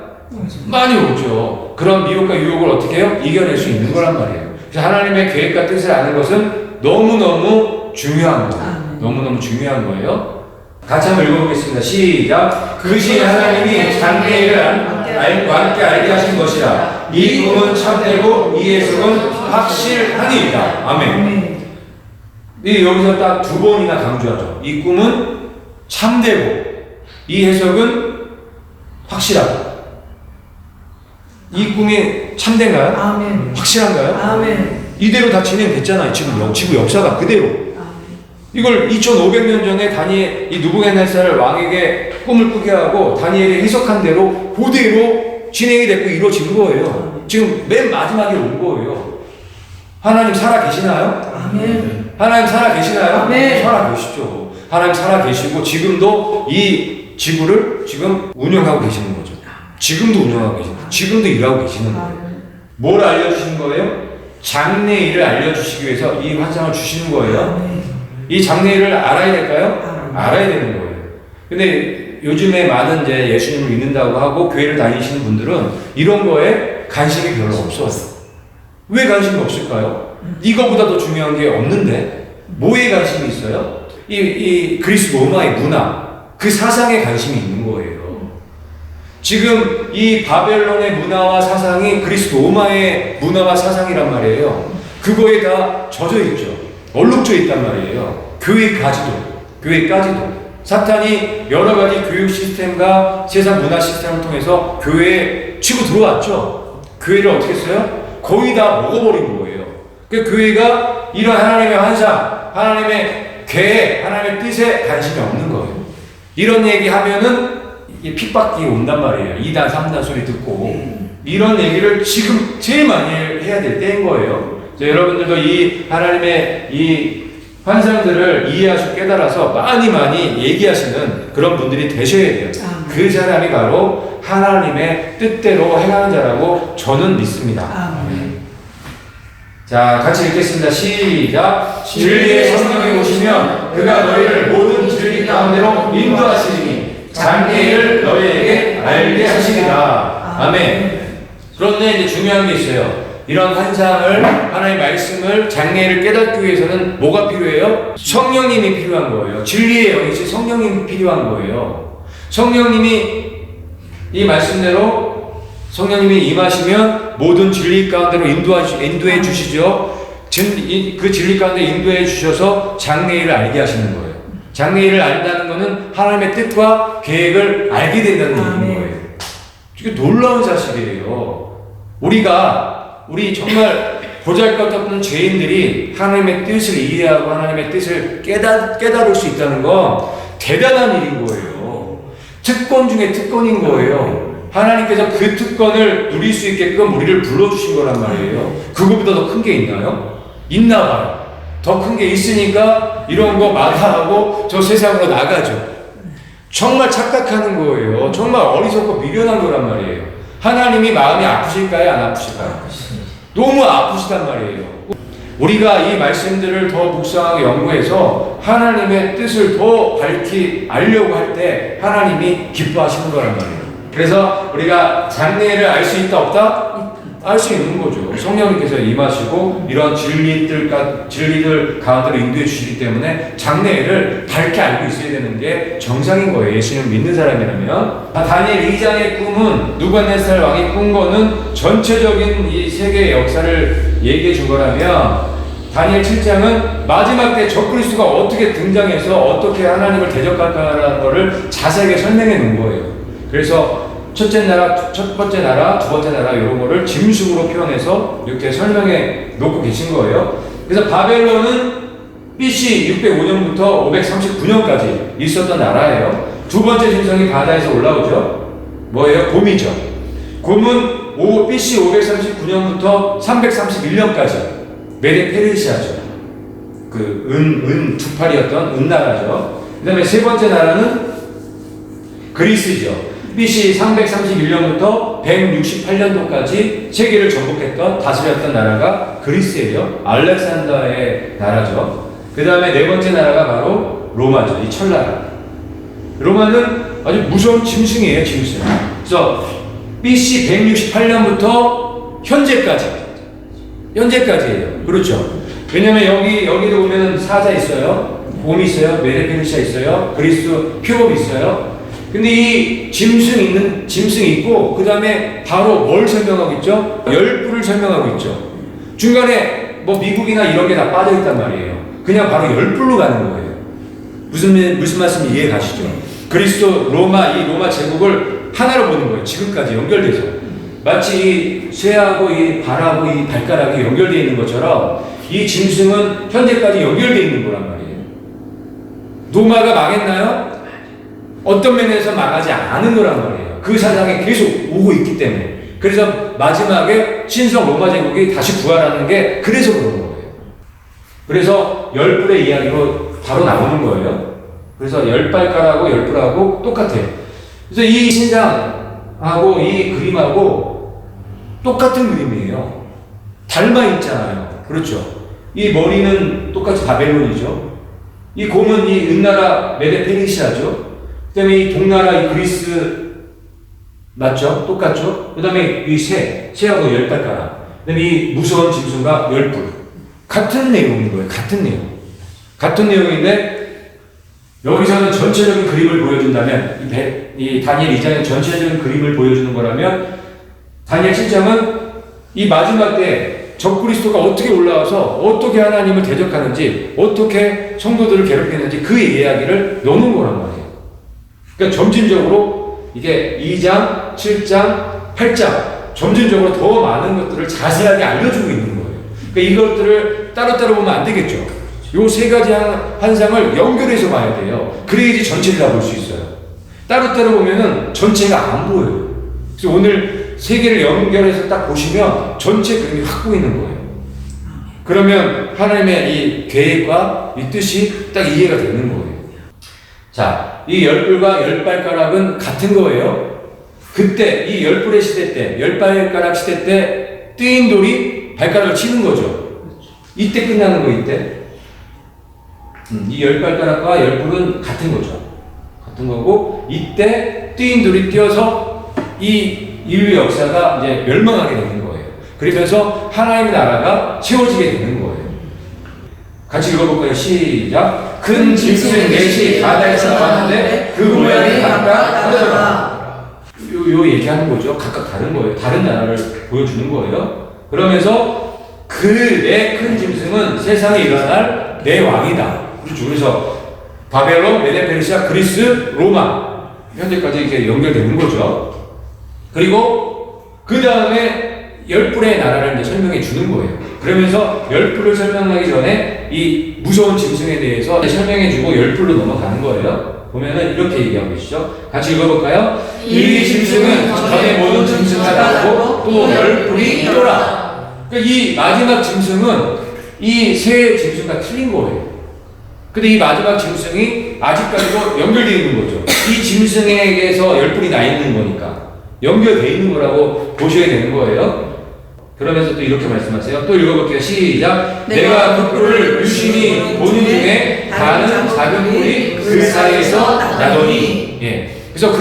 B: 많이 오죠. 그런 미혹과 유혹을 어떻게 해요? 이겨낼 수 있는 거란 말이에요. 그래서 하나님의 계획과 뜻을 아는 것은 너무너무 중요한 거예요. 너무너무 중요한 거예요. 같이 한번 읽어보겠습니다. 시작. 그것이 하나님이 장래일을 함께 알게 하신 것이라. 이 꿈은 참되고 이 해석은 확실하니이다. 아멘. 여기서 딱 두 번이나 강조하죠. 이 꿈은 참되고 이 해석은 확실하다. 이 꿈이 참된가요?
C: 아멘.
B: 확실한가요?
C: 아멘.
B: 이대로 다 진행됐잖아요. 지금 역사가 그대로. 이걸 2500년 전에 이 느부갓네살 왕에게 꿈을 꾸게 하고 다니엘이 해석한 대로 그대로 진행이 됐고 이루어진 거예요. 지금 맨 마지막에 온 거예요. 하나님 살아 계시나요?
C: 아멘.
B: 하나님 살아 계시나요?
C: 네.
B: 살아 계시죠. 하나님 살아 계시고 지금도 이 지구를 지금 운영하고 계시는 거죠. 지금도 운영하고 계시는 거예요. 지금도 일하고 계시는 거예요. 뭘 알려주신 거예요? 장래일을 알려주시기 위해서 이 환상을 주시는 거예요. 이 장래일을 알아야 될까요? 알아야 되는 거예요. 근데 요즘에 많은 이제 예수님을 믿는다고 하고 교회를 다니시는 분들은 이런 거에 관심이 별로 없어요. 왜 관심이 없을까요? 이거보다 더 중요한 게 없는데 뭐에 관심이 있어요? 이 그리스 로마의 문화, 그 사상에 관심이 있는 거예요. 지금 이 바벨론의 문화와 사상이 그리스 로마의 문화와 사상이란 말이에요. 그거에 다 젖어 있죠. 얼룩져 있단 말이에요. 교회까지도. 사탄이 여러 가지 교육 시스템과 세상 문화 시스템을 통해서 교회에 치고 들어왔죠. 교회를 어떻게 했어요? 거의 다 먹어버린 거예요. 그 교회가 이런 하나님의 환상, 하나님의 계획, 하나님의 뜻에 관심이 없는 거예요. 이런 얘기 하면은 핍박이 온단 말이에요. 2단, 3단 소리 듣고. 이런 얘기를 지금 제일 많이 해야 될 때인 거예요. 여러분들도 이 하나님의 이 환상들을 이해하시고 깨달아서 많이 얘기하시는 그런 분들이 되셔야 돼요. 그 사람이 바로 하나님의 뜻대로 행하는 자라고 저는 믿습니다. 자, 같이 읽겠습니다. 시작. 진리의 성령이 오시면 그가 너희를 모든 진리 가운데로 인도하시니 장래일을 너희에게 알게 하시리라. 아멘. 그런데 이제 중요한 게 있어요. 이런 환상을, 하나님의 말씀을, 장래를 깨닫기 위해서는 뭐가 필요해요? 성령님이 필요한 거예요. 진리의 영이신 성령님이 필요한 거예요. 성령님이 이 말씀대로 성령님이 임하시면 모든 진리 가운데로 인도해 주시죠. 그 진리 가운데 인도해 주셔서 장래일을 알게 하시는 거예요. 장래일을 안다는 것은 하나님의 뜻과 계획을 알게 된다는 얘기인 거예요. 이게 놀라운 사실이에요. 우리 정말 보잘것없는 죄인들이 하나님의 뜻을 이해하고 하나님의 뜻을 깨달을 수 있다는 건 대단한 일인 거예요. 특권 중에 특권인 거예요. 하나님께서 그 특권을 누릴 수 있게끔 우리를 불러주신 거란 말이에요. 그거보다 더 큰 게 있나요? 있나 봐요. 더 큰 게 있으니까 이런 거 마다하고 저 세상으로 나가죠. 정말 착각하는 거예요. 정말 어리석고 미련한 거란 말이에요. 하나님이 마음이 아프실까요? 안 아프실까요? 너무 아프시단 말이에요. 우리가 이 말씀들을 더 묵상하고 연구해서 하나님의 뜻을 더 밝히 알려고 할 때 하나님이 기뻐하시는 거란 말이에요. 그래서 우리가 장래를 알 수 있다 없다? 알 수 있는 거죠. 성령님께서 임하시고 이런 진리들 가운데로 인도해 주시기 때문에 장래를 밝게 알고 있어야 되는 게 정상인 거예요. 예수님을 믿는 사람이라면. 다니엘 2장의 꿈은 느부갓네살 왕이 꾼 거는 전체적인 이 세계의 역사를 얘기해 준 거라면 다니엘 7장은 마지막 때 적그리스도가 어떻게 등장해서 어떻게 하나님을 대적할까라는 것을 자세하게 설명해 놓은 거예요. 그래서 첫 번째 나라, 두 번째 나라 이런 거를 짐승으로 표현해서 이렇게 설명해 놓고 계신 거예요. 그래서 바벨론은 BC 605년부터 539년까지 있었던 나라예요. 두 번째 짐승이 바다에서 올라오죠. 뭐예요? 곰이죠. 곰은 BC 539년부터 331년까지 메데 페르시아죠. 그 은 두 팔이었던 은나라죠. 그 다음에 세 번째 나라는 그리스죠. BC 331년부터 168년도까지 세계를 정복했던 다스렸던 나라가 그리스예요. 알렉산더의 나라죠. 그 다음에 네 번째 나라가 바로 로마죠. 이 철나라. 로마는 아주 무서운 짐승이에요. 짐승. 그래서 BC 168년부터 현재까지예요. 그렇죠. 왜냐면 여기도 보면 사자 있어요. 곰이 있어요. 메데페르시아 있어요. 그리스 표범이 있어요. 근데 이 짐승이 있고, 그 다음에 바로 뭘 설명하고 있죠? 열불을 설명하고 있죠. 중간에 뭐 미국이나 이런 게 다 빠져있단 말이에요. 그냥 바로 열불로 가는 거예요. 무슨 말씀인지 이해 가시죠? 그리스도 이 로마 제국을 하나로 보는 거예요. 지금까지 연결돼서. 마치 이 쇠하고 이 발하고 이 발가락이 연결되어 있는 것처럼 이 짐승은 현재까지 연결되어 있는 거란 말이에요. 로마가 망했나요? 어떤 면에서 망하지 않은 거란 말이에요. 그 사상이 계속 오고 있기 때문에. 그래서 마지막에 신성 로마 제국이 다시 부활하는 게 그래서 그런 거예요. 그래서 열불의 이야기로 바로 나오는 거예요. 그래서 열발가락하고 열불하고 똑같아요. 그래서 이 신상하고 이 그림하고 똑같은 그림이에요. 닮아 있잖아요. 그렇죠. 이 머리는 똑같이 바벨론이죠. 이 곰은 이 은나라 메데 페르시아죠. 그 다음에 이 동나라 이 그리스 맞죠? 똑같죠? 그 다음에 이 새하고 열발가락. 그 다음에 이 무서운 짐승과 열불. 같은 내용인 거예요. 같은 내용. 같은 내용인데 여기서는 전체적인 그림을 보여준다면 이 다니엘 2장의 전체적인 그림을 보여주는 거라면 다니엘 7장은 이 마지막 때 적그리스도가 어떻게 올라와서 어떻게 하나님을 대적하는지 어떻게 성도들을 괴롭히는지 그 이야기를 넣는 거란 말이에요. 그러니까 점진적으로 이게 2장, 7장, 8장 점진적으로 더 많은 것들을 자세하게 알려주고 있는 거예요. 그러니까 이것들을 따로따로 보면 안 되겠죠. 요 세 가지 환상을 연결해서 봐야 돼요. 그래야지 전체를 다 볼 수 있어요. 따로따로 보면은 전체가 안 보여요. 그래서 오늘 세 개를 연결해서 딱 보시면 전체 그림이 확 보이는 거예요. 그러면 하나님의 이 계획과 이 뜻이 딱 이해가 되는 거예요. 자, 이 열불과 열발가락은 같은 거예요. 그때 이 열불의 시대 때, 열발가락 시대 때 뜨인 돌이 발가락을 치는 거죠. 이때 끝나는 거 이때. 이 열발가락과 열불은 같은 거죠. 같은 거고 이때 뜨인 돌이 뛰어서 이 인류 역사가 이제 멸망하게 되는 거예요. 그러면서 하나님의 나라가 세워지게 되는 거예요. 같이 읽어볼까요? 시작. 큰 짐승 넷이 바다에서 나왔는데 그 모양이 각각 다르더라. 요 얘기하는 거죠. 각각 다른 거예요. 다른 나라를 보여주는 거예요. 그러면서 그 네 큰 짐승은 세상에 일어날 내 왕이다. 그렇죠. 그래서 바벨론, 메데 페르시아, 그리스, 로마 현재까지 이렇게 연결되는 거죠. 그리고 그 다음에 열불의 나라를 이제 설명해 주는 거예요. 그러면서 열불을 설명하기 전에 이 무서운 짐승에 대해서 설명해 주고 열불로 넘어가는 거예요. 보면은 이렇게 얘기하고 계시죠. 같이 읽어볼까요? 이 짐승은 전에 모든 짐승과 다르고 또 열불이 있더라. 그러니까 이 마지막 짐승은 이 세 짐승과 틀린 거예요. 근데 이 마지막 짐승이 아직까지도 연결되어 있는 거죠. 이 짐승에게서 열불이 나 있는 거니까 연결되어 있는 거라고 보셔야 되는 거예요. 그러면서 또 이렇게 말씀하세요. 또 읽어볼게요. 시작. 내가 그 뿔을 유심히 보는 중에 다른 작은 뿔이 그 사이에서 나더니. 예. 그래서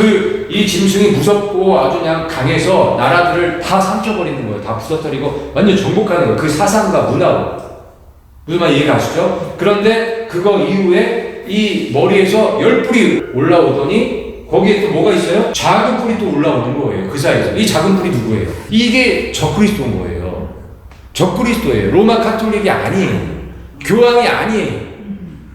B: 이 짐승이 무섭고 아주 그냥 강해서 나라들을 다 삼켜버리는 거예요. 다 부서뜨리고 완전 정복하는 거예요. 그 사상과 문화로. 무슨 말 이해가시죠? 그런데 그거 이후에 이 머리에서 열뿔이 올라오더니 거기에 또 뭐가 있어요? 작은 뿔이 또 올라오는 거예요. 그 사이에서. 이 작은 뿔이 누구예요? 이게 적그리스도인 거예요. 적그리스도예요. 로마 카톨릭이 아니에요. 교황이 아니에요.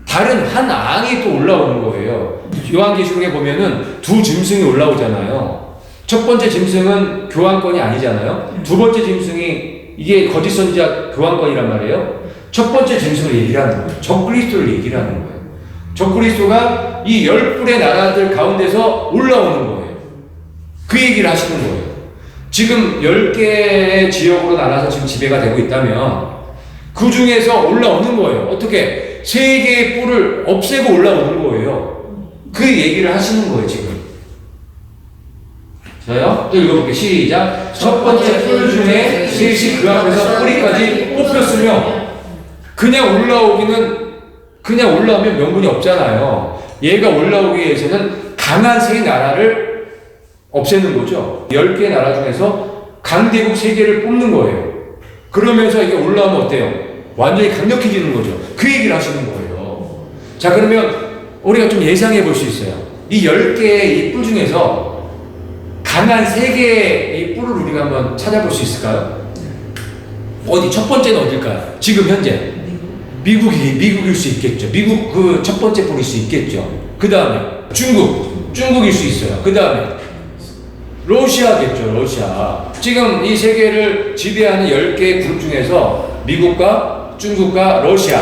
B: 다른 한 앙이 또 올라오는 거예요. 요한계시록에 보면은 두 짐승이 올라오잖아요. 첫 번째 짐승은 교황권이 아니잖아요. 두 번째 짐승이 이게 거짓 선지자 교황권이란 말이에요. 첫 번째 짐승을 얘기를 하는 거예요. 적그리스도를 얘기를 하는 거예요. 적그리스도가 이 열불의 나라들 가운데서 올라오는 거예요. 그 얘기를 하시는 거예요. 지금 10개의 지역으로 나눠서 지금 지배가 되고 있다면 그 중에서 올라오는 거예요. 어떻게? 3개의 뿔을 없애고 올라오는 거예요. 그 얘기를 하시는 거예요, 지금. 저요? 또 읽어볼게요. 시작. 첫 번째 뿔 중에 셋이 그 앞에서 뿌리까지 뽑혔으며 그냥 올라오면 명분이 없잖아요. 얘가 올라오기 위해서는 강한 세 나라를 없애는 거죠. 10개 나라 중에서 강대국 3개를 뽑는 거예요. 그러면서 이게 올라오면 어때요? 완전히 강력해지는 거죠. 그 얘기를 하시는 거예요. 자, 그러면 우리가 좀 예상해 볼 수 있어요. 이 10개의 이 뿔 중에서 강한 3개의 이 뿔을 우리가 한번 찾아볼 수 있을까요? 어디, 첫 번째는 어딜까요? 지금 현재. 미국일 수 있겠죠. 미국 그 첫 번째 뿔일 수 있겠죠. 그 다음에 중국일 수 있어요. 그 다음에 러시아겠죠. 러시아. 지금 이 세계를 지배하는 10개의 그룹 중에서 미국과 중국과 러시아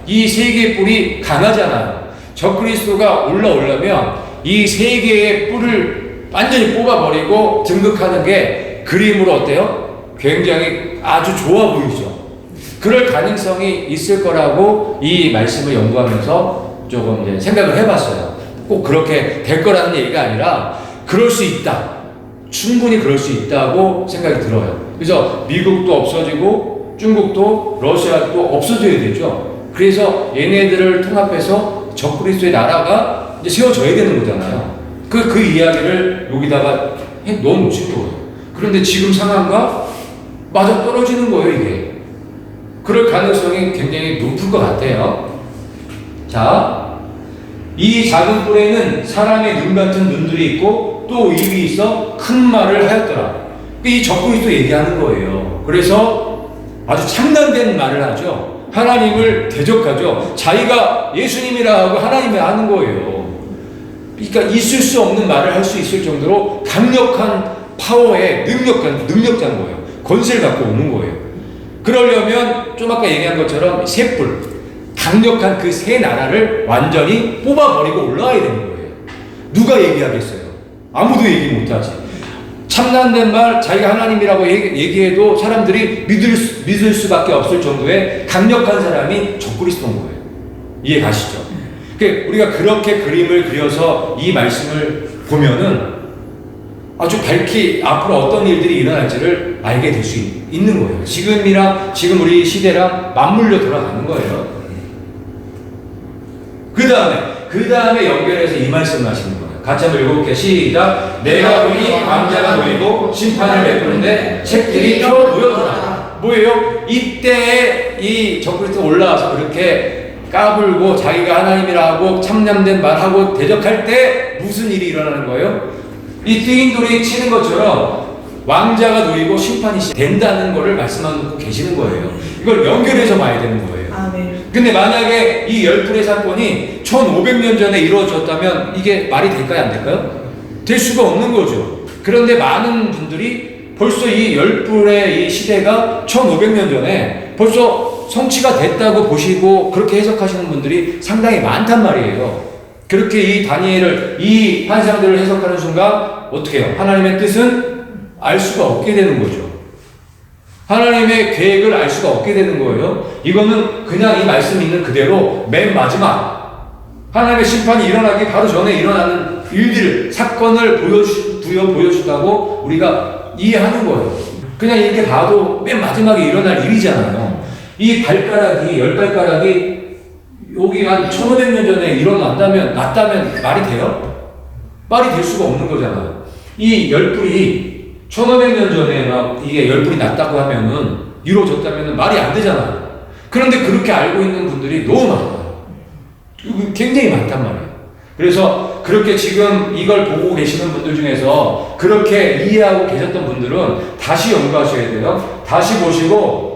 B: 이 3개의 뿔이 강하잖아요. 적그리스도가 올라오려면 이 세 개의 뿔을 완전히 뽑아버리고 등극하는 게 그림으로 어때요? 굉장히 아주 좋아 보이죠. 그럴 가능성이 있을 거라고 이 말씀을 연구하면서 조금 이제 생각을 해봤어요. 꼭 그렇게 될 거라는 얘기가 아니라 그럴 수 있다. 충분히 그럴 수 있다고 생각이 들어요. 그래서 미국도 없어지고 중국도 러시아도 없어져야 되죠. 그래서 얘네들을 통합해서 적그리스도의 나라가 이제 세워져야 되는 거잖아요. 그 이야기를 여기다가 넣어놓으신 거예요. 그런데 지금 상황과 맞아 떨어지는 거예요, 이게. 그럴 가능성이 굉장히 높을 것 같아요. 자, 이 작은 뿔에는 사람의 눈 같은 눈들이 있고 또 입이 있어 큰 말을 하였더라. 이 적그리스도 얘기하는 거예요. 그래서 아주 참단된 말을 하죠. 하나님을 대적하죠. 자기가 예수님이라 하고 하나님을 하는 거예요. 그러니까 있을 수 없는 말을 할 수 있을 정도로 강력한 파워의 능력자인 거예요. 권세를 갖고 오는 거예요. 그러려면 좀 아까 얘기한 것처럼 세 뿔, 강력한 그 세 나라를 완전히 뽑아버리고 올라와야 되는 거예요. 누가 얘기하겠어요? 아무도 얘기 못하지. 참난된 말, 자기가 하나님이라고 얘기해도 사람들이 믿을 수밖에 없을 정도의 강력한 사람이 적그리스도인 거예요. 이해 가시죠? 우리가 그렇게 그림을 그려서 이 말씀을 보면은 아주 밝히 앞으로 어떤 일들이 일어날지를 알게 될 수 있는 거예요. 지금 우리 시대랑 맞물려 돌아가는 거예요. 그 다음에 연결해서 이 말씀을 하시는 거예요. 같이 한번 읽어볼게요. 시작. 내가 보니 왕자가 놓이고 심판을 베푸는데 책들이 펴 놓였더라. 뭐예요? 이때에 이 적그리스도가 올라와서 그렇게 까불고 자기가 하나님이라 하고 참념된 말하고 대적할 때 무슨 일이 일어나는 거예요? 이 띵돌이 치는 것처럼 왕자가 놓이고 심판이 된다는 것을 말씀하고 계시는 거예요. 이걸 연결해서 봐야 되는 거예요. 근데 만약에 이 열불의 사건이 1500년 전에 이루어졌다면 이게 말이 될까요? 안 될까요? 될 수가 없는 거죠. 그런데 많은 분들이 벌써 이 열불의 이 시대가 1500년 전에 벌써 성취가 됐다고 보시고 그렇게 해석하시는 분들이 상당히 많단 말이에요. 그렇게 이 다니엘을, 이 환상들을 해석하는 순간 어떻게 해요? 하나님의 뜻은 알 수가 없게 되는 거죠. 하나님의 계획을 알 수가 없게 되는 거예요. 이거는 그냥 이 말씀 있는 그대로 맨 마지막 하나님의 심판이 일어나기 바로 전에 일어나는 일들, 사건을 보여준다고 우리가 이해하는 거예요. 그냥 이렇게 봐도 맨 마지막에 일어날 일이잖아요. 이 발가락이, 열 발가락이 여기 한 1500년 전에 났다면 말이 돼요? 말이 될 수가 없는 거잖아요. 이 열불이 1500년 전에 막 이게 열불이 났다고 하면은 이루어졌다면은 말이 안 되잖아요. 그런데 그렇게 알고 있는 분들이 너무 많아요. 굉장히 많단 말이에요. 그래서 그렇게 지금 이걸 보고 계시는 분들 중에서 그렇게 이해하고 계셨던 분들은 다시 연구하셔야 돼요. 다시 보시고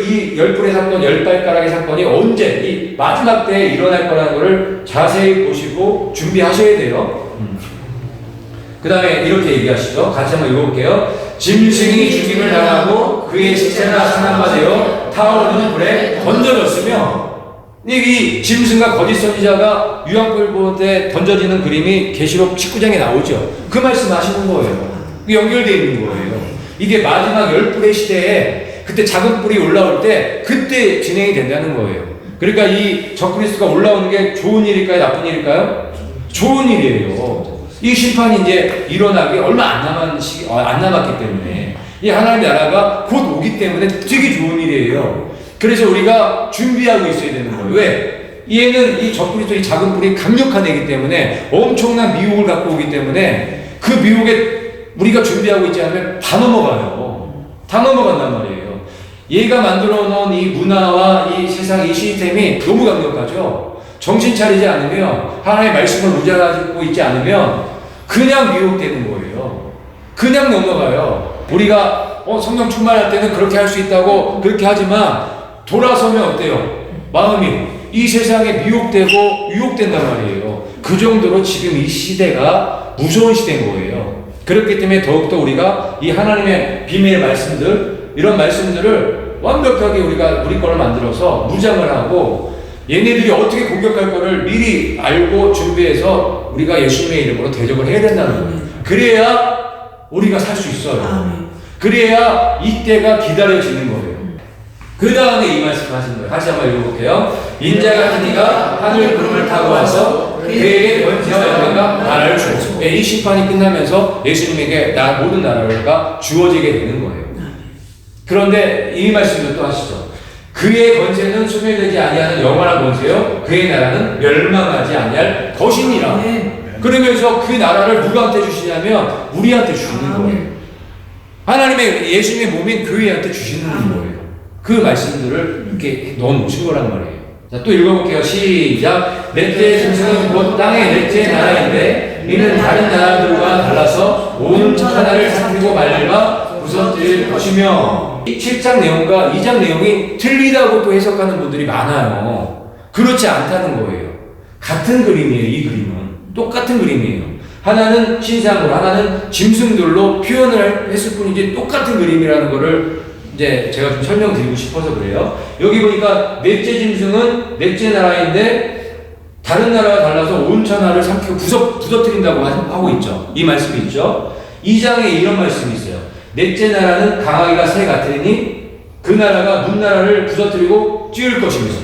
B: 이 열불의 사건, 열발가락의 사건이 언제 이 마지막 때에 일어날 거라는 것을 자세히 보시고 준비하셔야 돼요. 그 다음에 이렇게 얘기하시죠. 같이 한번 읽어볼게요. 짐승이 죽임을 당하고 그의 시체나 상함바 되어 타오르는 불에 던져졌으며, 이 짐승과 거짓 선지자가 유황불보에 던져지는 그림이 계시록 19장에 나오죠. 그 말씀 하시는 거예요. 연결되어 있는 거예요. 이게 마지막 열불의 시대에 그때 작은 뿔이 올라올 때 그때 진행이 된다는 거예요. 그러니까 이 적그리스도가 올라오는 게 좋은 일일까요? 나쁜 일일까요? 좋은 일이에요. 이 심판이 이제 일어나기 얼마 안 남았기 때문에 이 하나님의 나라가 곧 오기 때문에 되게 좋은 일이에요. 그래서 우리가 준비하고 있어야 되는 거예요. 왜? 얘는 이 적그리스도 이 작은 뿔이 강력한 애기 때문에 엄청난 미혹을 갖고 오기 때문에 그 미혹에 우리가 준비하고 있지 않으면 다 넘어가요. 다 넘어간단 말이에요. 얘가 만들어 놓은 이 문화와 이 세상 이 시스템이 너무 강력하죠. 정신 차리지 않으면, 하나님의 말씀을 무장하고 있지 않으면 그냥 미혹되는 거예요. 그냥 넘어가요. 우리가 성령 충만할 때는 그렇게 할 수 있다고 그렇게 하지만 돌아서면 어때요? 마음이 이 세상에 미혹되고 유혹된단 말이에요. 그 정도로 지금 이 시대가 무서운 시대인 거예요. 그렇기 때문에 더욱더 우리가 이 하나님의 비밀의 말씀들, 이런 말씀들을 완벽하게 우리 거를 만들어서 무장을 하고 얘네들이 어떻게 공격할 거를 미리 알고 준비해서 우리가 예수님의 이름으로 대적을 해야 된다는 거예요. 그래야 우리가 살 수 있어요. 그래야 이때가 기다려지는 거예요. 그 다음에 이 말씀 하시는 거예요. 다시 한번 읽어볼게요. 인자 같은 이가 하늘 구름을 타고 와서 그에게 번지와 영광과 나라를 주었고, 이 심판이 끝나면서 예수님에게 모든 나라가 주어지게 되는 거예요. 그런데 이 말씀을 또 하시죠. 그의 권세는 소멸되지 아니하는 영원한 권세요, 그의 나라는 멸망하지 아니할 것이니라. 그러면서 그 나라를 누구한테 주시냐면 우리한테 주시는 거예요. 하나님의 예수님의 몸인 교회한테 주시는 거예요. 그 말씀들을 이렇게 넣어놓으신 거란 말이에요. 자, 또 읽어볼게요. 시작. 넷째 짐승은 곧 땅의 넷째 나라인데 이는 다른 나라들과 달라서 온 천하를 삼키고 말리마 부서뜨릴 것이며, 7장 내용과 2장 내용이 틀리다고 또 해석하는 분들이 많아요. 그렇지 않다는 거예요. 같은 그림이에요. 이 그림은 똑같은 그림이에요. 하나는 신상으로, 하나는 짐승들로 표현을 했을 뿐이지 똑같은 그림이라는 거를 이제 제가 좀 설명드리고 싶어서 그래요. 여기 보니까 넷째 짐승은 넷째 나라인데 다른 나라와 달라서 온 천하를 삼키고 부서뜨린다고 하고 있죠. 이 말씀이 있죠. 2장에 이런 말씀이 있어요. 넷째 나라는 강아지가 새 같으니 그 나라가 문나라를 부서뜨리고 찌을 것입니다.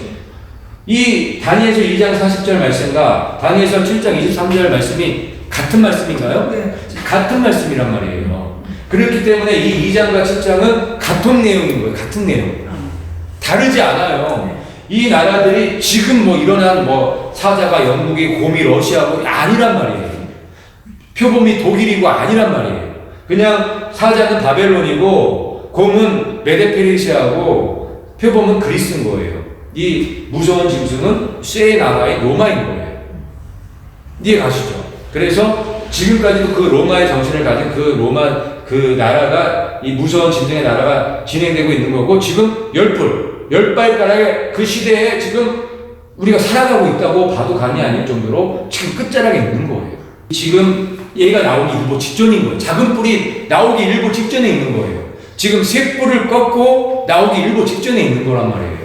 B: 이 다니엘서 2장 40절 말씀과 다니엘서 7장 23절 말씀이 같은 말씀인가요?
C: 네.
B: 같은 말씀이란 말이에요. 그렇기 때문에 이 2장과 7장은 같은 내용인 거예요. 같은 내용. 다르지 않아요. 이 나라들이 지금 뭐 일어난 뭐 사자가 영국이, 곰이 러시아고 아니란 말이에요. 표범이 독일이고 아니란 말이에요. 그냥 사자는 바벨론이고 곰은 메데페르시아고 표범은 그리스인 거예요. 이 무서운 짐승은 쇠 나라의 로마인 거예요. 이해 가시죠? 그래서 지금까지도 그 로마의 정신을 가진 그 나라가, 이 무서운 짐승의 나라가 진행되고 있는 거고, 지금 열발가락의 그 시대에 지금 우리가 살아가고 있다고 봐도 감이 아닐 정도로 지금 끝자락에 있는 거예요. 지금 얘가 나오기 일보 직전인 거예요. 작은 뿔이 나오기 일보 직전에 있는 거예요. 지금 새 뿔을 꺾고 나오기 일보 직전에 있는 거란 말이에요.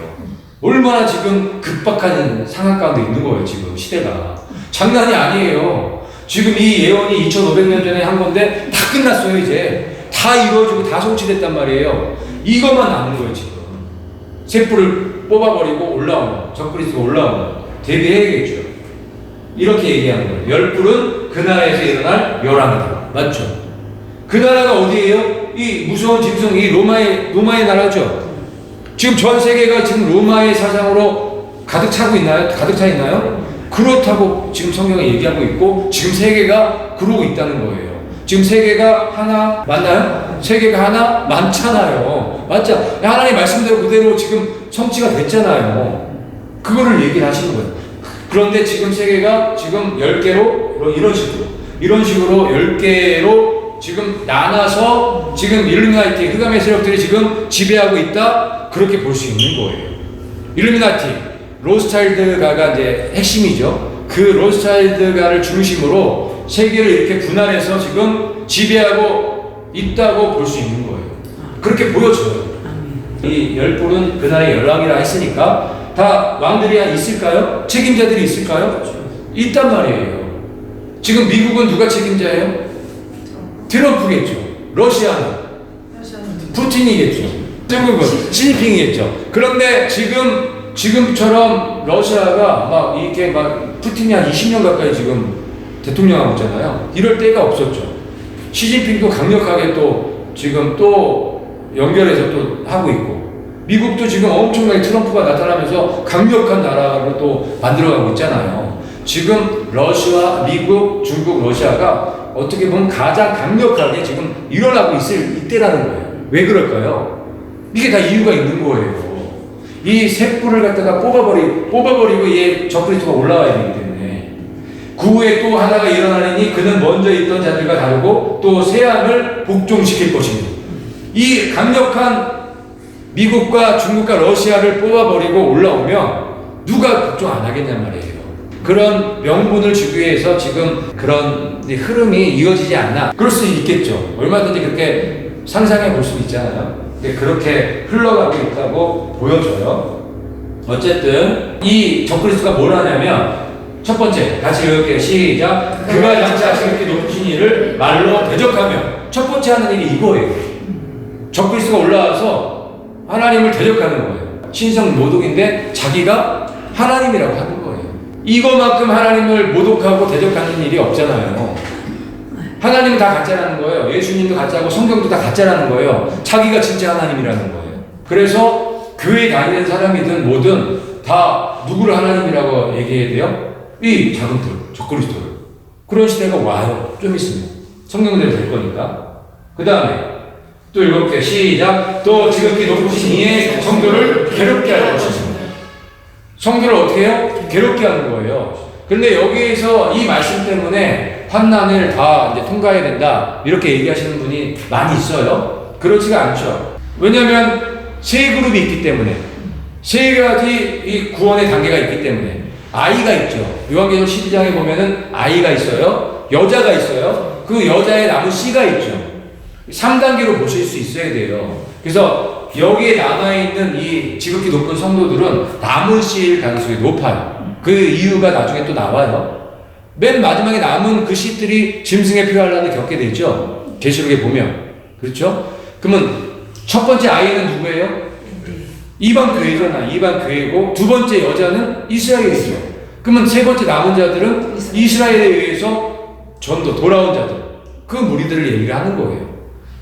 B: 얼마나 지금 급박한 상황 가운데 있는 거예요. 지금 시대가 장난이 아니에요. 지금 이 예언이 2500년 전에 한 건데 다 끝났어요. 이제 다 이루어지고 다 성취됐단 말이에요. 이것만 남은 거예요. 지금 새 뿔을 뽑아버리고 올라오는, 적그리스도가 올라오는, 대비해야겠죠. 이렇게 얘기하는 거예요. 열뿔은 그 나라에서 일어날 멸망이다. 맞죠? 그 나라가 어디예요? 이 무서운 짐승, 이 로마의 나라죠. 지금 전 세계가 지금 로마의 사상으로 가득 차고 있나요? 가득 차 있나요? 그렇다고 지금 성경에 얘기하고 있고, 지금 세계가 그러고 있다는 거예요. 지금 세계가 하나 맞나요? 세계가 하나 많잖아요. 맞죠? 하나님 말씀대로 그대로 지금 성취가 됐잖아요. 그거를 얘기를 하시는 거예요. 그런데 지금 세계가 지금 10개로 이런 식으로 10개로 지금 나눠서 지금 일루미나티, 흑암의 세력들이 지금 지배하고 있다, 그렇게 볼 수 있는 거예요. 일루미나티, 로스차일드가가 이제 핵심이죠. 그 로스차일드가를 중심으로 세계를 이렇게 분할해서 지금 지배하고 있다고 볼 수 있는 거예요. 그렇게 보여져요. 이 열불은 그날의 열왕이라 했으니까 다 왕들이 있을까요? 책임자들이 있을까요? 있단 말이에요. 지금 미국은 누가 책임자예요? 트럼프겠죠. 러시아는 푸틴이겠죠. 중국은 시진핑이겠죠. 그런데 지금처럼 러시아가 막 이렇게 막 푸틴이 한 20년 가까이 지금 대통령하고 있잖아요. 이럴 때가 없었죠. 시진핑도 강력하게 또 지금 또 연결해서 또 하고 있고, 미국도 지금 엄청나게 트럼프가 나타나면서 강력한 나라로 또 만들어가고 있잖아요. 지금 러시아, 미국, 중국, 러시아가 어떻게 보면 가장 강력하게 지금 일어나고 있을 이때라는 거예요. 왜 그럴까요? 이게 다 이유가 있는 거예요. 이 셋불을 갖다가 뽑아버리고 얘 적그리스도가 올라와야 되기 때문에, 그 후에 또 하나가 일어나니 그는 먼저 있던 자들과 다르고 또 세상을 복종시킬 것입니다. 이 강력한 미국과 중국과 러시아를 뽑아버리고 올라오면 누가 복종 안 하겠냔 말이에요. 그런 명분을 주기 위해서 지금 그런 흐름이 이어지지 않나. 그럴 수 있겠죠. 얼마든지 그렇게 상상해 볼 수 있잖아요. 그렇게 흘러가고 있다고 보여져요. 어쨌든 이 적그리스도가 뭘 하냐면 첫 번째 같이 이렇게 시작. 그가 장차 지극히 높으신 이를 말로 대적하며 첫 번째 하는 일이 이거예요. 적그리스도가 올라와서 하나님을 대적하는 거예요. 신성 모독인데 자기가 하나님이라고 하는 거예요. 이거만큼 하나님을 모독하고 대적하는 일이 없잖아요. 하나님은 다 가짜라는 거예요. 예수님도 가짜고 성경도 다 가짜라는 거예요. 자기가 진짜 하나님이라는 거예요. 그래서 교회 다니는 사람이든 뭐든 다 누구를 하나님이라고 얘기해야 돼요? 이 자금들, 적그리스도를. 그런 시대가 와요. 좀 있으면. 성경대로 될 거니까. 그 다음에 또 읽어볼게요. 시작. 또 지극히 높으신 이의 성도를 괴롭게 할 것입니다. 성도를 어떻게 해요? 괴롭게 하는 거예요. 그런데 여기에서 이 말씀 때문에 환난을 다 이제 통과해야 된다. 이렇게 얘기하시는 분이 많이 있어요. 그렇지가 않죠. 왜냐하면 세 그룹이 있기 때문에. 세 가지 이 구원의 단계가 있기 때문에. 아이가 있죠. 요한계시록 12장에 보면은 아이가 있어요. 여자가 있어요. 그 여자의 남은 씨가 있죠. 3단계로 보실 수 있어야 돼요. 그래서 여기에 남아있는 이 지극히 높은 성도들은 남은 씨일 가능성이 높아요. 그 이유가 나중에 또 나와요. 맨 마지막에 남은 그 씨들이 짐승의 표현란을 겪게 되죠. 계시록에 보면. 그렇죠? 그러면 첫 번째 아이는 누구예요? 이방 교회잖아. 이방 교회고 두 번째 여자는 이스라엘이죠. 그러면 세 번째 남은 자들은 이스라엘에 의해서 전도 돌아온 자들. 그 무리들을 얘기를 하는 거예요.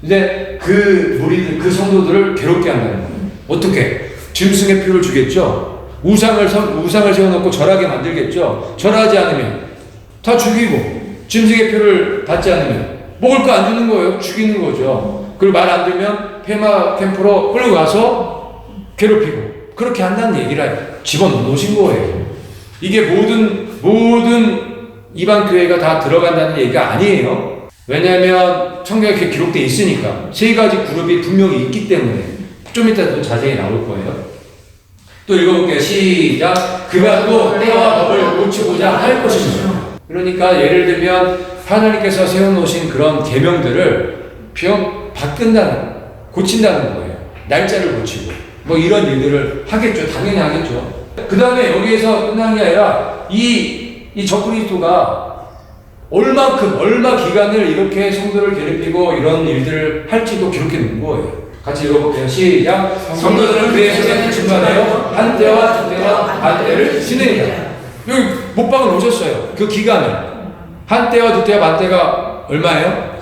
B: 근데 그 무리들, 그 성도들을 괴롭게 한다는 거예요. 어떻게? 짐승의 표를 주겠죠. 우상을 세워놓고 절하게 만들겠죠. 절하지 않으면 다 죽이고, 짐승의 표를 받지 않으면 먹을 거 안 주는 거예요. 죽이는 거죠. 그리고 말 안 들으면 폐마 캠프로 끌고 가서 괴롭히고, 그렇게 한다는 얘기를 집어넣으신 거예요. 이게 모든 이방 교회가 다 들어간다는 얘기가 아니에요. 왜냐하면 성경에 그렇게 기록되어 있으니까. 세 가지 그룹이 분명히 있기 때문에. 좀 이따 또 자세히 나올 거예요. 또 읽어볼게요. 시작. 그가 또 때와 법을 고치고자 할 것입니다. 그러니까 예를 들면 하나님께서 세워놓으신 그런 계명들을 바꾼다는, 고친다는 거예요. 날짜를 고치고 뭐 이런 일들을 하겠죠. 당연히 하겠죠. 그 다음에 여기에서 끝나는 게 아니라 이 적그리스도가 얼마 기간을 이렇게 성도를 괴롭히고 이런 일들을 할지도 기록해 놓은 거예요. 같이 읽어볼게요. 시작. 성도들은 그의 손에 붙임받아요. 한때와 두때와 반때를 지내니라. 여기 못박을 오셨어요. 그 기간을. 한때와 두때와 반때가 얼마예요?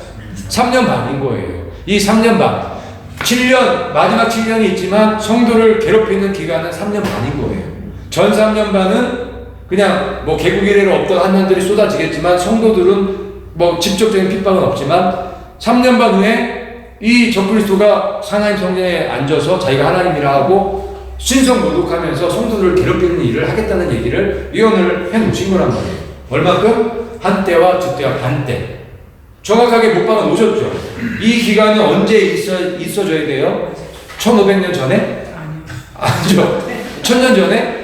B: 3년 반인 거예요. 이 3년 반. 7년, 마지막 7년이 있지만 성도를 괴롭히는 기간은 3년 반인 거예요. 전 3년 반은 그냥 뭐 개국 이래로 없던 한년들이 쏟아지겠지만 성도들은 뭐 직접적인 핍박은 없지만 3년 반 후에 이 적그리스도가 하나님 성전에 앉아서 자기가 하나님이라 하고 신성 모독하면서 성도들을 괴롭히는 일을 하겠다는 얘기를 예언을 해 놓으신 거란 말이에요. 얼마큼? 한때와 두때와 반때. 정확하게 못 박아 놓으셨죠. 이 기간은 언제 있어줘야 돼요? 1500년 전에? 아니죠. 1000년 전에?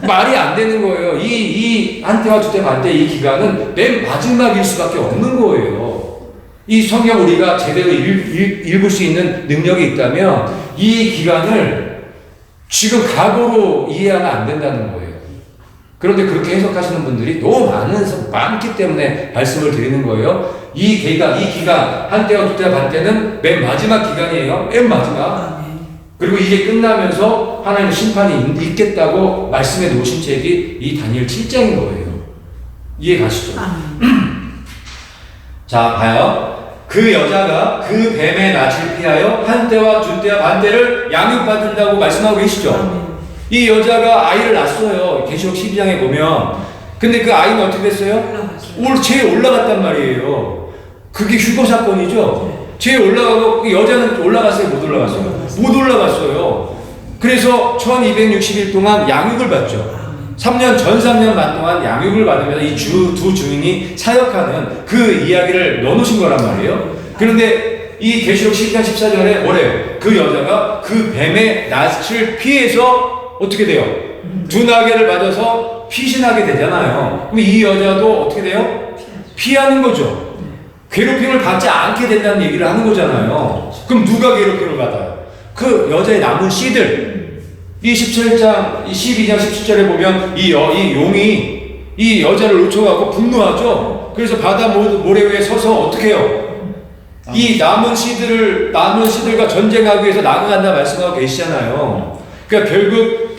B: 말이 안 되는 거예요. 이 한때와 두때 반때 이 기간은 맨 마지막일 수밖에 없는 거예요. 이 성경 우리가 제대로 읽을 수 있는 능력이 있다면 이 기간을 지금 각오로 이해하면 안 된다는 거예요. 그런데 그렇게 해석하시는 분들이 너무 많기 때문에 말씀을 드리는 거예요. 이 기간, 한때와 두때와 반때는 맨 마지막 기간이에요. 맨 마지막. 그리고 이게 끝나면서 하나님의 심판이 있겠다고 말씀해 놓으신 책이 이 다니엘 7장인 거예요. 이해 가시죠? 자, 봐요. 그 여자가 그 뱀의 낯을 피하여 한때와 두때와 반때를 양육받는다고 말씀하고 계시죠? 이 여자가 아이를 낳았어요. 계시록 12장에 보면. 근데 그 아이는 어떻게 됐어요? 제에 올라갔단 말이에요. 그게 휴거 사건이죠? 제에 올라가고, 그 여자는 올라갔어요? 못 올라갔어요? 못 올라갔어요. 그래서 1260일 동안 양육을 받죠. 3년 반 동안 양육을 받으면서 이 두 주인이 사역하는 그 이야기를 넣어놓으신 거란 말이에요. 그런데 이 계시록 12장 14절에 뭐래요? 그 여자가 그 뱀의 낯을 피해서 어떻게 돼요? 두나개를 맞아서 피신하게 되잖아요. 그럼 이 여자도 어떻게 돼요? 피하는 거죠. 괴롭힘을 받지 않게 된다는 얘기를 하는 거잖아요. 그럼 누가 괴롭힘을 받아요? 그 여자의 남은 씨들. 이 17장, 이 12장 17절에 보면 이 용이 이 여자를 놓쳐갖고 분노하죠. 그래서 바다 모래 위에 서서 어떻게 해요? 이 남은 씨들과 전쟁하기 위해서 나가간다 말씀하고 계시잖아요. 그러니까 결국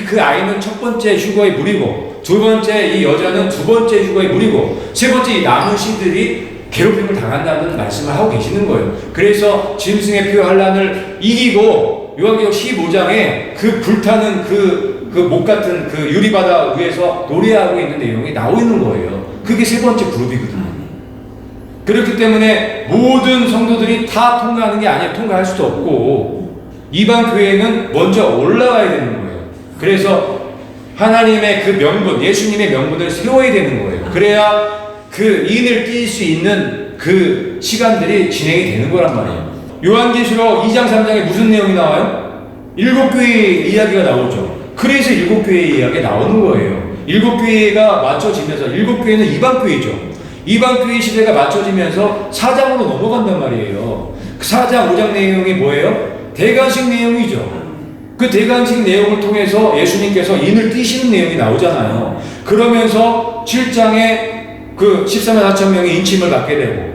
B: 그 아이는 첫 번째 휴거의 무리고, 두 번째 이 여자는 두 번째 휴거의 무리고, 세 번째 이 남은 씨들이 괴롭힘을 당한다는 말씀을 하고 계시는 거예요. 그래서 짐승의 표 환란을 이기고 요한계시록 15장에 그 불타는 그 목 같은 그 유리바다 위에서 노래하고 있는 내용이 나오고 있는 거예요. 그게 세 번째 그룹이거든요. 그렇기 때문에 모든 성도들이 다 통과하는 게 아니에요. 통과할 수도 없고 이방 교회는 먼저 올라가야 되는 거예요. 그래서 하나님의 그 명분, 예수님의 명분을 세워야 되는 거예요. 그래야 그 인을 띌 수 있는 그 시간들이 진행이 되는 거란 말이에요. 요한계시록 2장 3장에 무슨 내용이 나와요? 7교회의 이야기가 나오죠. 그래서 7교회의 이야기가 나오는 거예요. 7교회가 맞춰지면서 7교회는 이방교회죠. 이방교회 시대가 맞춰지면서 4장으로 넘어간단 말이에요. 그 4장, 5장 내용이 뭐예요? 대관식 내용이죠. 그 대관식 내용을 통해서 예수님께서 인을 띄시는 내용이 나오잖아요. 그러면서 7장에 그 14만 4천 명이 인침을 받게 되고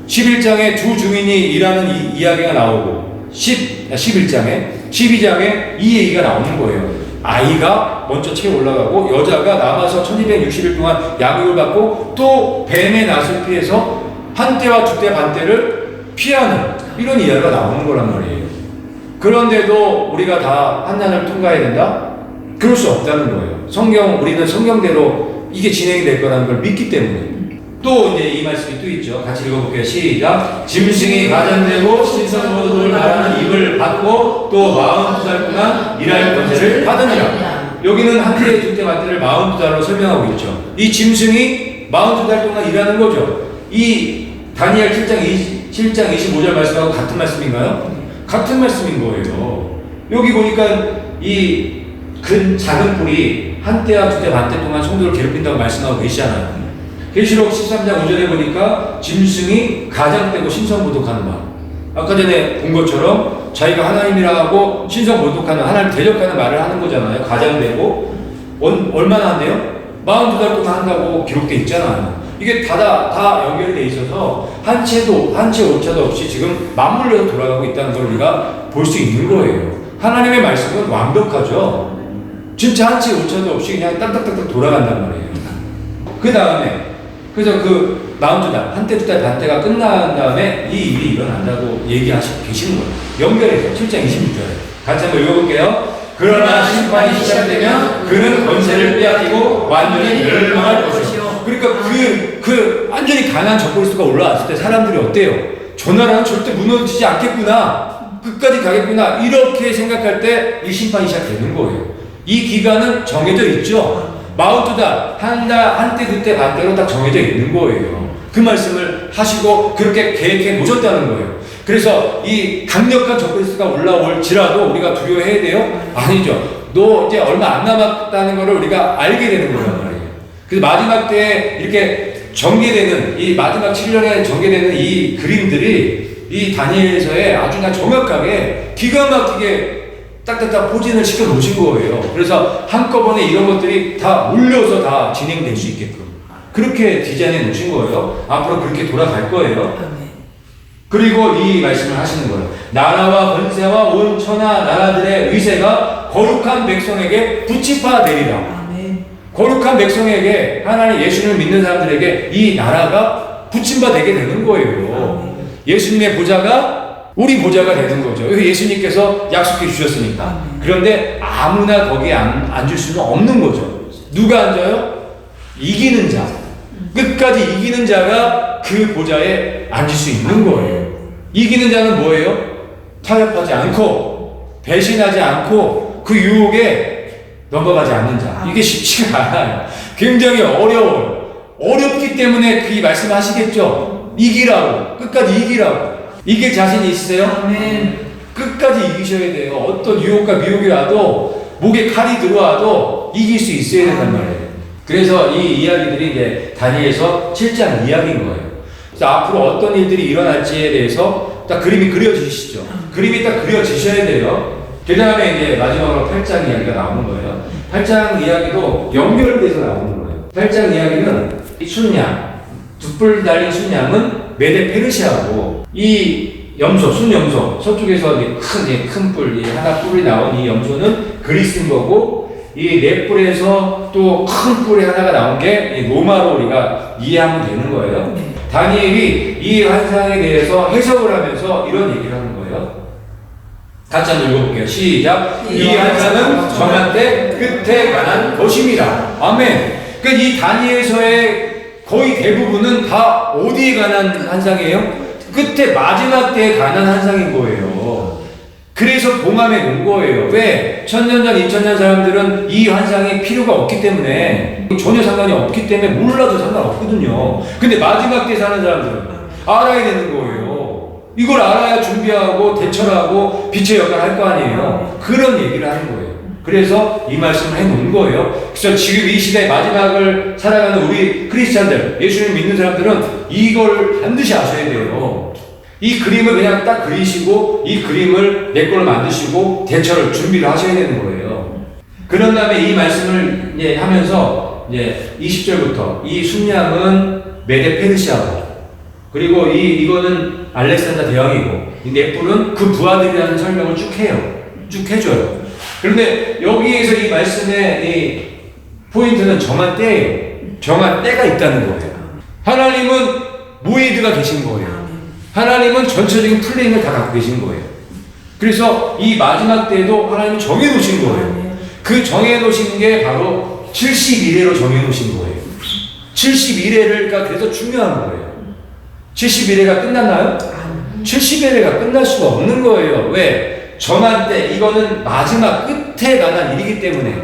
B: 11장에 두 증인이 일하는 이야기가 나오고 11장에 12장에 이 얘기가 나오는 거예요. 아이가 먼저 채 올라가고 여자가 남아서 1260일 동안 양육을 받고 또 뱀의 낯을 피해서 한 때와 두 때 반 때를 피하는 이런 이야기가 나오는 거란 말이에요. 그런데도 우리가 다 환난을 통과해야 된다? 그럴 수 없다는 거예요. 우리는 성경대로 이게 진행이 될 거라는 걸 믿기 때문에. 또 이제 이 말씀이 또 있죠. 같이 읽어볼게요. 시작. 짐승이 가장되고 신성모독을 말하는 입을 받고 또 42살 동안 일할 권세를 받으니라. 여기는 한 때, 두 때, 반 때를 42달로 설명하고 있죠. 이 짐승이 42달 동안 일하는 거죠. 이 다니엘 7장 25절 말씀하고 같은 말씀인가요? 같은 말씀인 거예요. 여기 보니까 이 작은 뿔이 한 때와 두 때, 반 때 동안 성도를 괴롭힌다고 말씀하고 계시잖아요. 계시록 13장 5절에 보니까 짐승이 가장되고 신성모독하는 마음. 아까 전에 본 것처럼 자기가 하나님이라고 신성모독하는, 하나님 대적하는 말을 하는 거잖아요. 가장되고 얼마나 한대요? 42달 동안 한다고 기록되어 있잖아요. 이게 다 연결이 돼 있어서 한 채 오차도 없이 지금 맞물려서 돌아가고 있다는 걸 우리가 볼 수 있는 거예요. 하나님의 말씀은 완벽하죠. 진짜 한 채 오차도 없이 그냥 딱딱딱딱 돌아간단 말이에요. 그 다음에 그래서 그 42달, 한 때, 두 달, 반 때가 끝난 다음에 이 일이 일어난다고 얘기하시고 계시는 거예요. 연결해서 7장 26절에 같이 한번 읽어볼게요. 그러나 심판이 시작되면 그는 권세를 빼앗기고 완전히 멸망할 것이요. 그러니까 그 완전히 강한 적그리스도가 올라왔을 때 사람들이 어때요? 저 나라는 절대 무너지지 않겠구나, 끝까지 가겠구나, 이렇게 생각할 때 이 심판이 시작되는 거예요. 이 기간은 정해져 있죠. 42달, 한 때, 두 때, 반 때로 딱 정해져 있는 거예요. 그 말씀을 하시고 그렇게 계획해 놓으셨다는 거예요. 그래서 이 강력한 적그리스도가 올라올지라도 우리가 두려워해야 돼요? 아니죠. 너 이제 얼마 안 남았다는 것을 우리가 알게 되는 거란 말이에요. 그래서 마지막 때에 이렇게 전개되는, 이 마지막 7년에 전개되는 이 그림들이 이 다니엘서에 아주 정확하게 기가 막히게 딱딱딱 포진을 시켜 놓으신 거예요. 그래서 한꺼번에 이런 것들이 다 몰려서 다 진행될 수 있게끔 그렇게 디자인해 놓으신 거예요. 앞으로 그렇게 돌아갈 거예요. 그리고 이 말씀을 하시는 거예요. 나라와 권세와 온 천하 나라들의 위세가 거룩한 백성에게 붙임받으리라. 거룩한 백성에게, 하나님 예수님을 믿는 사람들에게 이 나라가 붙임받게 되는 거예요. 예수님의 보좌가 우리 보좌가 되는 거죠. 예수님께서 약속해 주셨으니까. 그런데 아무나 거기에 앉을 수는 없는 거죠. 누가 앉아요? 이기는 자. 끝까지 이기는 자가 그 보좌에 앉을 수 있는 거예요. 이기는 자는 뭐예요? 타협하지 않고, 배신하지 않고, 그 유혹에 넘어가지 않는 자. 이게 쉽지가 않아요. 굉장히 어려워요. 어렵기 때문에 그 말씀 하시겠죠? 이기라고. 끝까지 이기라고. 이길 자신이 있으세요? 아멘. 끝까지 이기셔야 돼요. 어떤 유혹과 미혹이 와도, 목에 칼이 들어와도 이길 수 있어야 된단 말이에요. 그래서 이 이야기들이 이제 다니엘서 7장 이야기인 거예요. 그래서 앞으로 어떤 일들이 일어날지에 대해서 딱 그림이 그려지시죠. 그림이 딱 그려지셔야 돼요. 그 다음에 이제 마지막으로 8장 이야기가 나오는 거예요. 8장 이야기도 연결돼서 나오는 거예요. 8장 이야기는 이 순양, 두 뿔 달린 순양은 메데 페르시아고, 이 염소, 순염소, 서쪽에서 큰 뿔, 하나 뿔이 나온 이 염소는 그리스인 거고, 이 네 뿔에서 또 큰 뿔이 하나가 나온 게 로마로 우리가 이해하면 되는 거예요. 다니엘이 이 환상에 대해서 해석을 하면서 이런 얘기를 하는 거예요. 같이 한번 읽어볼게요. 시작. 이 환상은 정한 때 끝에 관한 것입니다. 아멘. 그러니까 이 다니엘서의 거의 대부분은 다 어디에 관한 환상이에요? 끝에 마지막 때에 관한 환상인 거예요. 그래서 봉함해 놓은 거예요. 왜? 1000년 전, 2000년 사람들은 이 환상이 필요가 없기 때문에, 전혀 상관이 없기 때문에 몰라도 상관없거든요. 근데 마지막 때 사는 사람들은 알아야 되는 거예요. 이걸 알아야 준비하고 대처하고 빛의 역할을 할 거 아니에요. 그런 얘기를 하는 거예요. 그래서 이 말씀을 해놓은 거예요. 그래서 지금 이 시대의 마지막을 살아가는 우리 크리스찬들, 예수님 믿는 사람들은 이걸 반드시 아셔야 돼요. 이 그림을 그냥 딱 그리시고 이 그림을 내 걸로 만드시고 대처를 준비를 하셔야 되는 거예요. 그런 다음에 이 말씀을 이제 하면서 이제 20절부터 이 순양은 메데 페르시아고, 그리고 이거는 알렉산더 대왕이고, 이 네 뿔은 그 부하들이라는 설명을 쭉 해요. 쭉 해줘요. 그런데 여기에서 이 말씀의 이 포인트는 정한 때예요. 정한 때가 있다는 거예요. 하나님은 모에드가 계신 거예요. 하나님은 전체적인 플랜을 다 갖고 계신 거예요. 그래서 이 마지막 때에도 하나님이 정해놓으신 거예요. 그 정해놓으신 게 바로 71회로 정해놓으신 거예요. 71회가 그래서 중요한 거예요. 71회가 끝났나요? 71회가 끝날 수가 없는 거예요. 왜? 정한 때, 이거는 마지막 끝에 관한 일이기 때문에.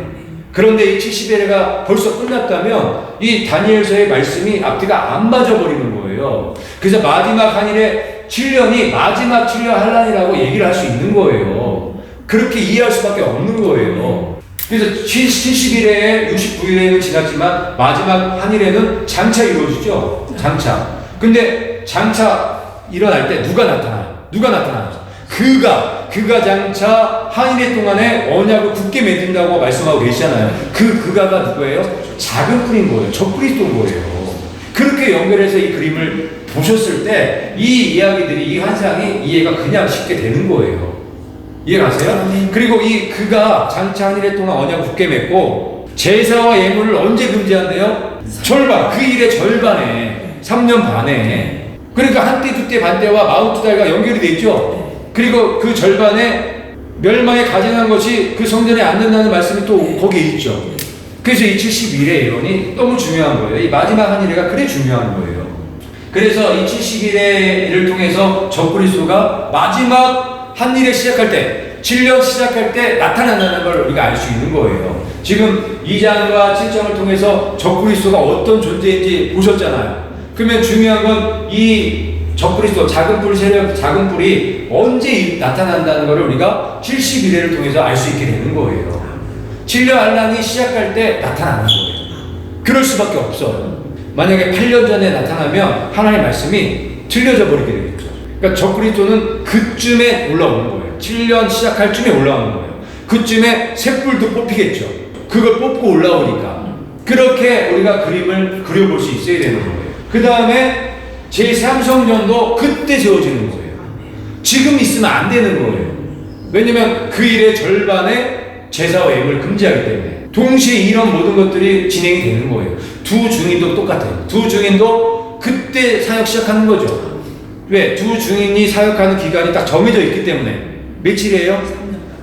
B: 그런데 이 70회가 벌써 끝났다면 이 다니엘서의 말씀이 앞뒤가 안 맞아버리는 거예요. 그래서 마지막 한일의 7년이 마지막 7년 한란이라고 얘기를 할 수 있는 거예요. 그렇게 이해할 수밖에 없는 거예요. 그래서 70일에 69일에는 지났지만 마지막 한일에는 장차 이루어지죠. 장차. 근데 장차 일어날 때 누가 나타나요? 누가 나타나요? 그가 장차 한일의 동안에 언약을 굳게 맺는다고 말씀하고 계시잖아요. 그가가 누구예요? 작은 뿔인 거예요. 저 그리스도인 거예요. 그렇게 연결해서 이 그림을 보셨을 때 이 이야기들이, 이 환상이 이해가 그냥 쉽게 되는 거예요. 이해가세요? 그리고 이 그가 장차 한일의 동안 언약을 굳게 맺고 제사와 예물을 언제 금지한대요? 절반, 그 일의 절반에 3년 반에. 그러니까 한때 두때 반때와 42달과 연결이 돼 있죠. 그리고 그 절반에 멸망에 가증한 것이 그 성전에 안 된다는 말씀이 또 거기에 있죠. 그래서 이 71회 예언이 너무 중요한 거예요. 이 마지막 한일회가 그래 중요한 거예요. 그래서 이 71회를 통해서 적그리스도가 마지막 한일회 시작할 때, 7년 시작할 때 나타난다는 걸 우리가 알 수 있는 거예요. 지금 2장과 7장을 통해서 적그리스도가 어떤 존재인지 보셨잖아요. 그러면 중요한 건 이 적그리스도, 작은 뿔 세력, 작은 뿔이 언제 나타난다는 것을 우리가 71회를 통해서 알 수 있게 되는 거예요. 7년 한란이 시작할 때 나타나는 거예요. 그럴 수밖에 없어요. 만약에 8년 전에 나타나면 하나님의 말씀이 틀려져 버리게 되겠죠. 그러니까 적그리스도는 그쯤에 올라오는 거예요. 7년 시작할 쯤에 올라오는 거예요. 그쯤에 새뿔도 뽑히겠죠. 그걸 뽑고 올라오니까. 그렇게 우리가 그림을 그려볼 수 있어야 되는 거예요. 그 다음에 제3성전도 그때 세워지는 거예요. 지금 있으면 안 되는 거예요. 왜냐면 그 일의 절반에 제사와 예물을 금지하기 때문에. 동시에 이런 모든 것들이 진행이 되는 거예요. 두 증인도 똑같아요. 두 증인도 그때 사역 시작하는 거죠. 왜? 두 증인이 사역하는 기간이 딱 정해져 있기 때문에. 며칠이에요?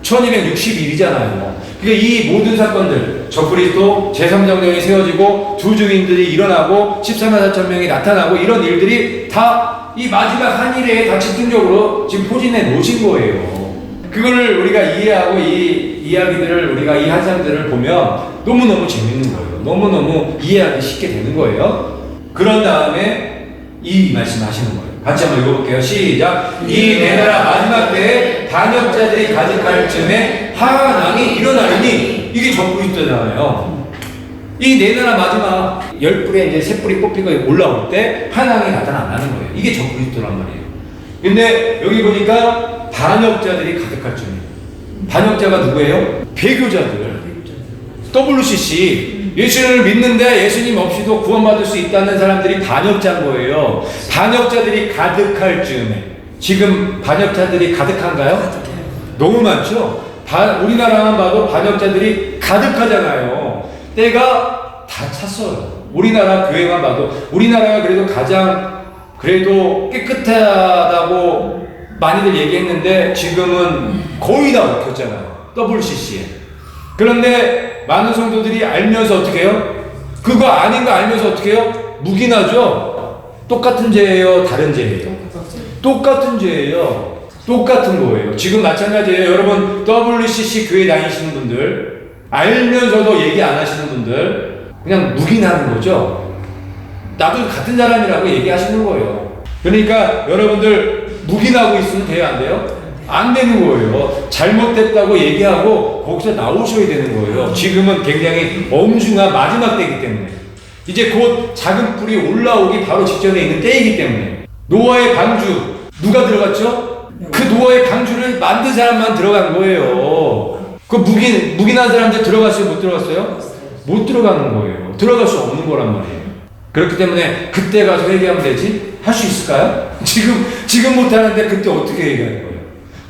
B: 1260일이잖아요. 그러니까 이 모든 사건들, 적그리스도 제3정령이 세워지고 두 증인들이 일어나고 14만 4천 명이 나타나고 이런 일들이 다 이 마지막 한일에 다 집중적으로 지금 포진해 놓으신 거예요. 그거를 우리가 이해하고 이 이야기들을 우리가 이 환상들을 보면 너무너무 재밌는 거예요. 너무너무 이해하기 쉽게 되는 거예요. 그런 다음에 이 말씀 하시는 거예요. 같이 한번 읽어볼게요. 시작. 이 내 나라 마지막 때에 반역자들이 가득할 쯤에 한왕이 일어나리니, 이게 적그리스도잖아요. 이 내 나라 마지막 10뿔에 이제 새 뿔이 뽑히고 올라올 때 한왕이 나타나는 거예요. 이게 적그리스도란 말이에요. 근데 여기 보니까 반역자들이 가득할 쯤에, 반역자가 누구예요? 배교자들. WCC. 예수님을 믿는데 예수님 없이도 구원받을 수 있다는 사람들이 반역자인 거예요. 반역자들이 가득할 즈음에. 지금 반역자들이 가득한가요? 너무 많죠? 우리나라만 봐도 반역자들이 가득하잖아요. 때가 다 찼어요. 우리나라 교회만 봐도 우리나라가 그래도 가장 그래도 깨끗하다고 많이들 얘기했는데 지금은 거의 다 먹혔잖아요. WCC에. 그런데 많은 성도들이 알면서 어떻게 해요? 그거 아닌 거 알면서 어떻게 해요? 묵인하죠? 똑같은 죄예요? 다른 죄예요? 똑같은 죄예요. 똑같은 거예요. 지금 마찬가지예요. 여러분 WCC 교회 다니시는 분들 알면서도 얘기 안 하시는 분들 그냥 묵인하는 거죠. 나도 같은 사람이라고 얘기하시는 거예요. 그러니까 여러분들 묵인하고 있으면 돼요? 안 돼요? 안 되는 거예요. 잘못됐다고 얘기하고 거기서 나오셔야 되는 거예요. 지금은 굉장히 엄중한 마지막 때이기 때문에 이제 곧 작은 뿔이 올라오기 바로 직전에 있는 때이기 때문에 노아의 방주 누가 들어갔죠? 그 노아의 방주를 만든 사람만 들어간 거예요. 그 묵인한 사람들 들어갔어요? 못 들어갔어요? 못 들어가는 거예요. 들어갈 수 없는 거란 말이에요. 그렇기 때문에 그때 가서 회개하면 되지? 할 수 있을까요? 지금 못하는데 그때 어떻게 회개하는 거예요?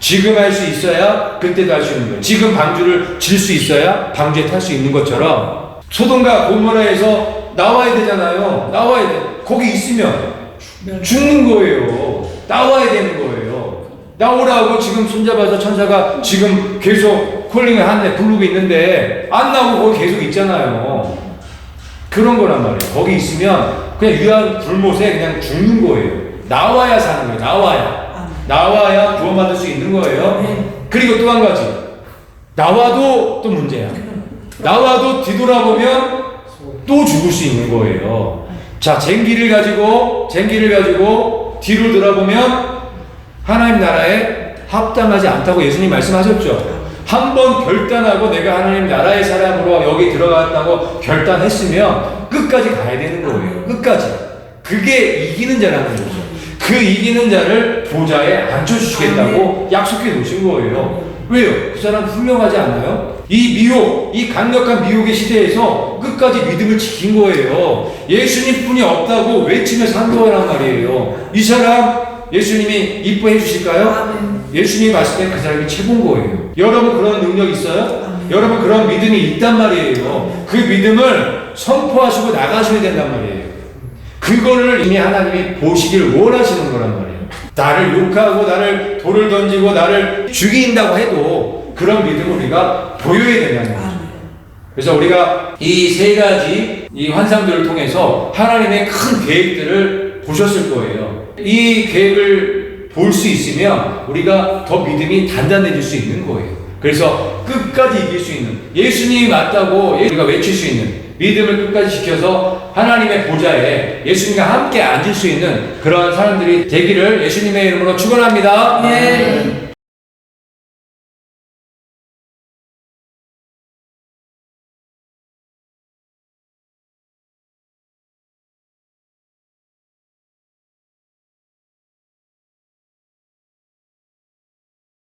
B: 지금 할 수 있어야 그때도 할 수 있는 거예요. 지금 방주를 질 수 있어야 방주에 탈 수 있는 것처럼 소돔과 고모라에서 나와야 되잖아요. 나와야 돼. 거기 있으면 죽는 거예요. 나와야 되는 거예요. 나오라고 지금 손잡아서 천사가 지금 계속 콜링을 하는데 부르고 있는데 안 나오고 거기 계속 있잖아요. 그런 거란 말이에요. 거기 있으면 그냥 유한 불못에 그냥 죽는 거예요. 나와야 사는 거예요. 나와야 구원받을 수 있는 거예요. 그리고 또 한 가지. 나와도 또 문제야. 나와도 뒤돌아보면 또 죽을 수 있는 거예요. 자, 쟁기를 가지고 뒤로 돌아보면 하나님 나라에 합당하지 않다고 예수님 말씀하셨죠. 한번 결단하고 내가 하나님 나라의 사람으로 여기 들어갔다고 결단했으면 끝까지 가야 되는 거예요. 끝까지. 그게 이기는 자라는 거죠. 그 이기는 자를 보좌에 앉혀주시겠다고 약속해 놓으신 거예요. 왜요? 그 사람 훌륭하지 않나요? 이 강력한 미혹의 시대에서 끝까지 믿음을 지킨 거예요. 예수님 뿐이 없다고 외치며 산 거란 말이에요. 이 사람 예수님이 이뻐해 주실까요? 예수님이 봤을 때 그 사람이 최고인 거예요. 여러분 그런 능력 있어요? 여러분 그런 믿음이 있단 말이에요. 그 믿음을 선포하시고 나가셔야 된단 말이에요. 그거를 이미 하나님이 보시길 원하시는 거란 말이에요. 나를 욕하고 나를 돌을 던지고 나를 죽인다고 해도 그런 믿음을 우리가 보여야 된다는 거죠. 그래서 우리가 이 세 가지 이 환상들을 통해서 하나님의 큰 계획들을 보셨을 거예요. 이 계획을 볼 수 있으면 우리가 더 믿음이 단단해질 수 있는 거예요. 그래서 끝까지 이길 수 있는 예수님이 맞다고 우리가 외칠 수 있는 믿음을 끝까지 지켜서 하나님의 보좌에 예수님과 함께 앉을 수 있는 그런 사람들이 되기를 예수님의 이름으로 축원합니다.
C: 네.